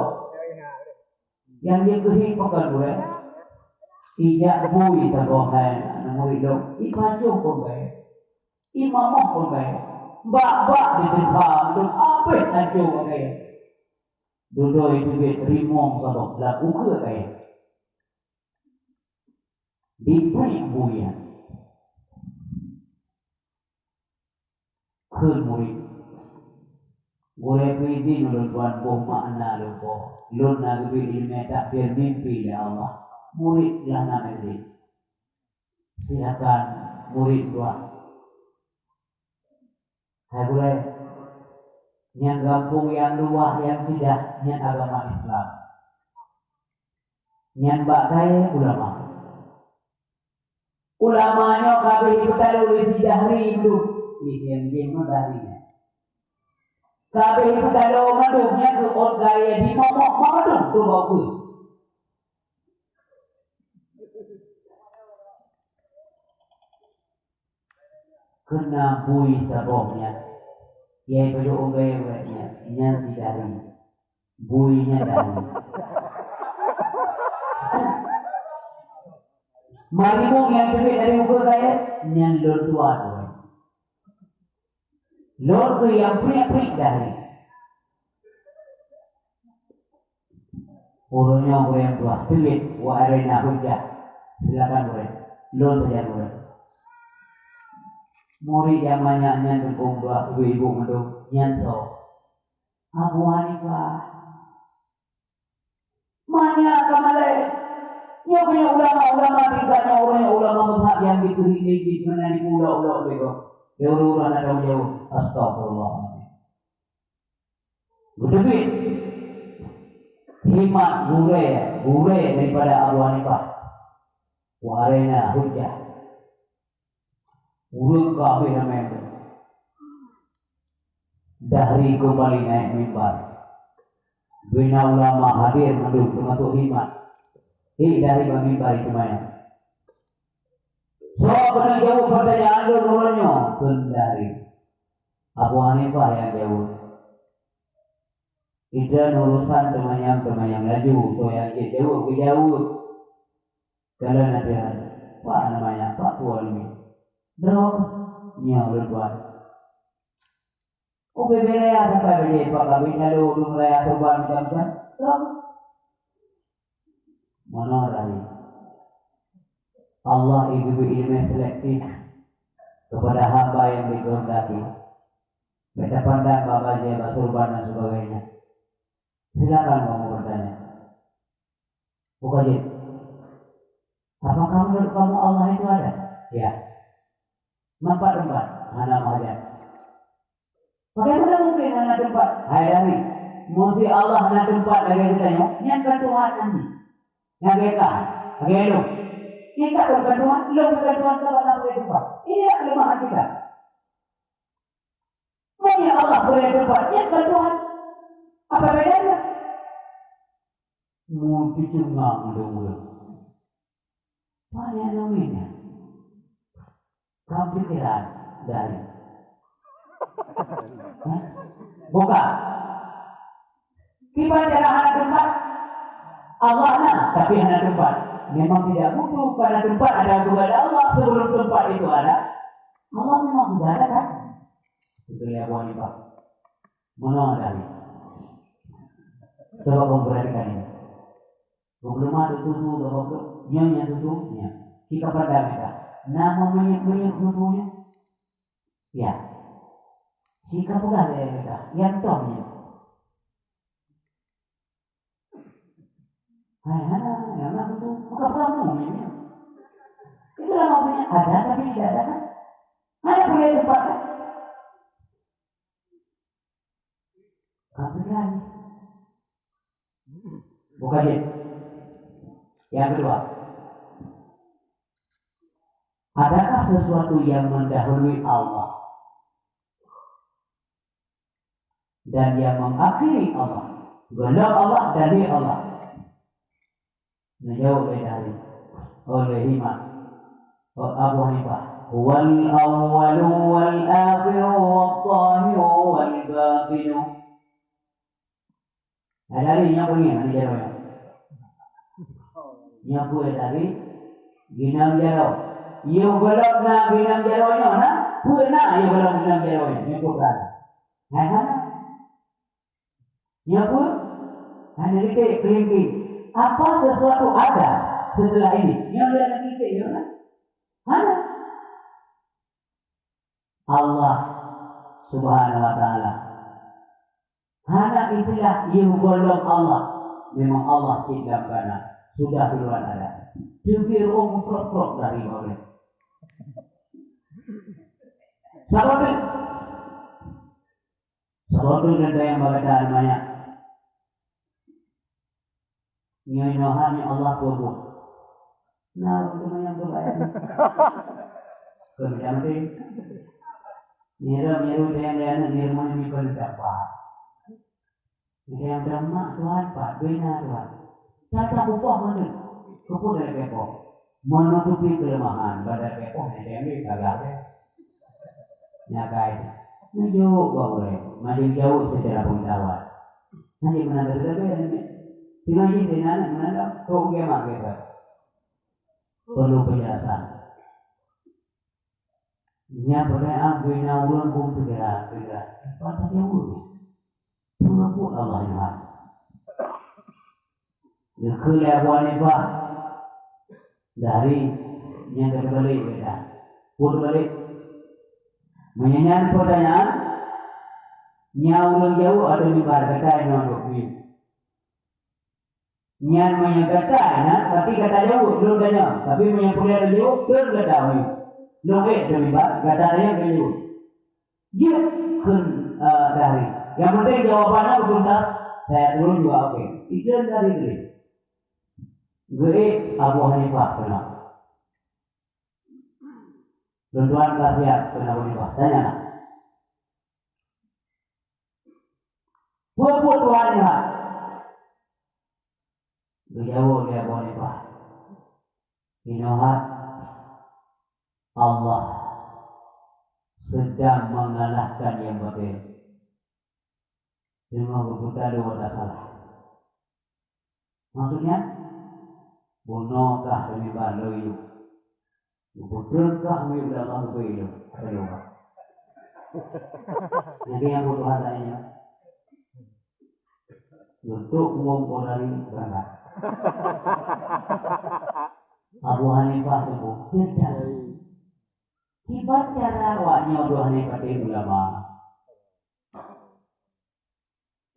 Yang dia kehidupan bukan boleh. Ijak bui terbohong, namun itu ibadah pun baik, imamah pun baik, bak di tempat itu apa hancur baik. Dulu itu dia rimong sabuk laku ke baik. Diberi buaya, kermuri, boleh pergi nurut tuan boh makna lupa, lun nak beri ilmu tak biar mimpi dah Allah. Muridlah nama ini. Silakan murid dua. Hai boleh. Yang kampung yang luah yang tidak yang agama Islam. Yang bagai ulama. Ulamanya kabeh betul isi jahri itu. Ini yang darinya. Kabeh betul maduknya ke orang kaya di momok maduk tu bagus. Kena bui saboknya, ia itu orang-orangnya, yang dari buinya dari. Marimu yang lebih dari ukur saya, yang lor tua tu. Lor tu yang prik dari. Orangnya orang yang tua, tulis, warna hujah, silakan boleh, lor saja boleh. Murid yang banyaknya dukung dua ibu-ibu menduk nyanso. Abu Hanifah. Mana kamalai? Dia punya ulama-ulama tingkatnya orangnya ulama mazhab yang di mana di pulau-pulau itu. Jauh-jauh ada jauh. Astagfirullah. Betul. Himat gure daripada Abu Hanifah. Warena hujah. Urut kami namanya dari kembali naik mimbar. Bina ulama hadir menduk termasuk himat. Dari mimbar itu mana? So benar jauh pertanyaan dulu dari Abu Hanifah yang jauh. Ida urusan teman-teman laju. So yang jauh ke jauh. Kalau nanti Pak namanya Pak Tuan ini. Drop nyawur buat. Oh beberapa sampai beli pak kami lalu raya turban macam-macam. Drop. Mana lagi? Allah itu ilmu selektif kepada hamba yang dikehendaki. Beda pandang bapak dia turban dan sebagainya. Silakan kamu bertanya. Bukan dia. Apakah menurut kamu Allah itu ada? Ya. Nampak tempat, anak mahajan. Bagaimana mungkin anak tempat? Hai dari, mesti Allah anak tempat lagi kita nyok. Yang Tuhan nanti, yang kita, lagi lu. Kita bukan Tuhan, lu bukan Tuhan kalau nak boleh tempat. Inilah kelemahan kita. Mana Allah boleh tempat? Yang Tuhan. Apa bedanya? Mesti cuma mula-mula. Mana namanya? Kamu pikiran dari buka kita cara anak tempat Allah tapi anak tempat memang tidak butuh karena tempat ada kepada Allah sebelum tempat itu ada Allah memang sudah ada kan itu ya buat Pak mana dari coba kamu perhatikan ini belum ada tujuh belum nyonya tujuhnya kita pada mereka nama menyebut tujuhnya ya jika bukan mereka yang tomnya yang itu bukan kamu ini itulah maksudnya ada tapi tidak ada kan ada boleh tempat kan kamu berani bukan jin. Yang kedua, adakah sesuatu yang mendahului Allah dan yang mengakhiri Allah? Belum Allah dari Allah. Menjawab oleh Imam Abu Hanifah, wal awwalu wal akhiru wal zahiru wal batinu. Dari yang bagaimana jawabnya? Yang boleh dari ginang jaro. Yang belum nak ginang jaronya mana? Boleh nak yang belum ginang jaronya. Yang bukan. Mana? Yang pun hanya kita kelingking. Apa sesuatu ada setelah ini? Yang ada kita, ya mana? Mana? Allah Subhanahu Wa Taala. Hanya itulah yang belum Allah. Memang Allah tidak benar. Sudah duluan ada. Jubir prok dari bawah. Sabtu dan yang bacaan banyak. Nyonohannya Allah bodoh. Nah, untuk yang berbayar. Kerja mesti. Nyiru yang nirmani mikul dapat. Yang drama Tuhan Pak, benar Tuhan. Caca upah mana? Kepo dari kepo. Menutupi kelemahan pada kepo yang ini kagak ada. Nyakai. Nunjuk boleh. Maju jauh secara pengetahuan. Nanti menanda tetapi tinggal ini mana kau gimana kita? Perlu penjelasan. Nya pertanyaan bina ulang pun tidak. Pasal jauh. Mengaku Allah yang hak. Dekatlah wanita dari yang terbalik kita. Pun balik menyanyikan pertanyaan. Nya ulang jauh ada di bar kata yang orang Nyan menyatakan, tapi kata jauh belum tanya. Tapi menyangkutnya jauh belum ketahui. Loket terlibat kata dia jauh. Dia dari. Yang penting jawabannya bertuntas. Saya turun juga oke. Itu dari dia. Gede Abu Hanifah kenal. Tuan kasihan kenal Abu Hanifah. Tanya nak. Buat Tuhan Hanifah. Berjauh dia Abu Hanifah. Inohat Allah sedang mengalahkan yang batil. Dengan berbuta dua tak salah. Maksudnya, bunokah demi baloi, betulkah milik Allah itu? Ada lupa. Jadi yang butuh hatanya, untuk mengumpul dari berangkat. Abu Hanifah itu cerdas. Kibat cara awaknya Abu Hanifah itu ulama.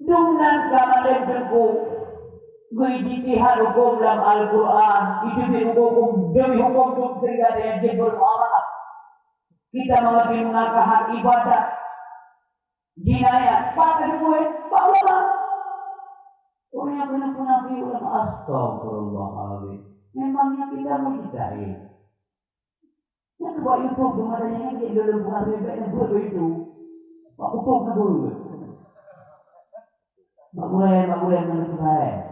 Dengan kamalan berhukum, ijtihad hukum dalam Al-Quran, itu hukum demi hukum itu sehingga ada yang jebol muamalah. Kita mengerti menakahan ibadah, jinayah, pakai duit, pak ulama. Orang yang benar munafik ulama, astagfirullahaladzim. Memangnya kita mau dicari. Yang buat YouTube kemadanya yang dulu bukan bebek yang buat itu. Pak Utuk nak buat. Makmulai menurut saya.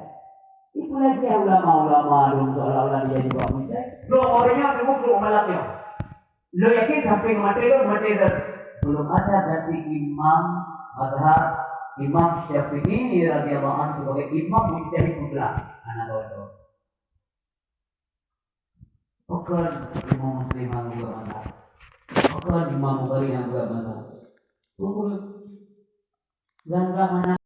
Itu lagi ulama-ulama dulu seolah-olah dia juga muncul. Lo orangnya berbuku malaknya. Lo yakin sampai material. Belum ada ganti imam mazhab Imam Syafi'i radhiyallahu anhu sebagai imam mujtahid mutlak. Anak tahu. Bukan imam muslim yang juga mazhab. Bukan imam Bukhari yang juga mazhab. Bukan. Dan mana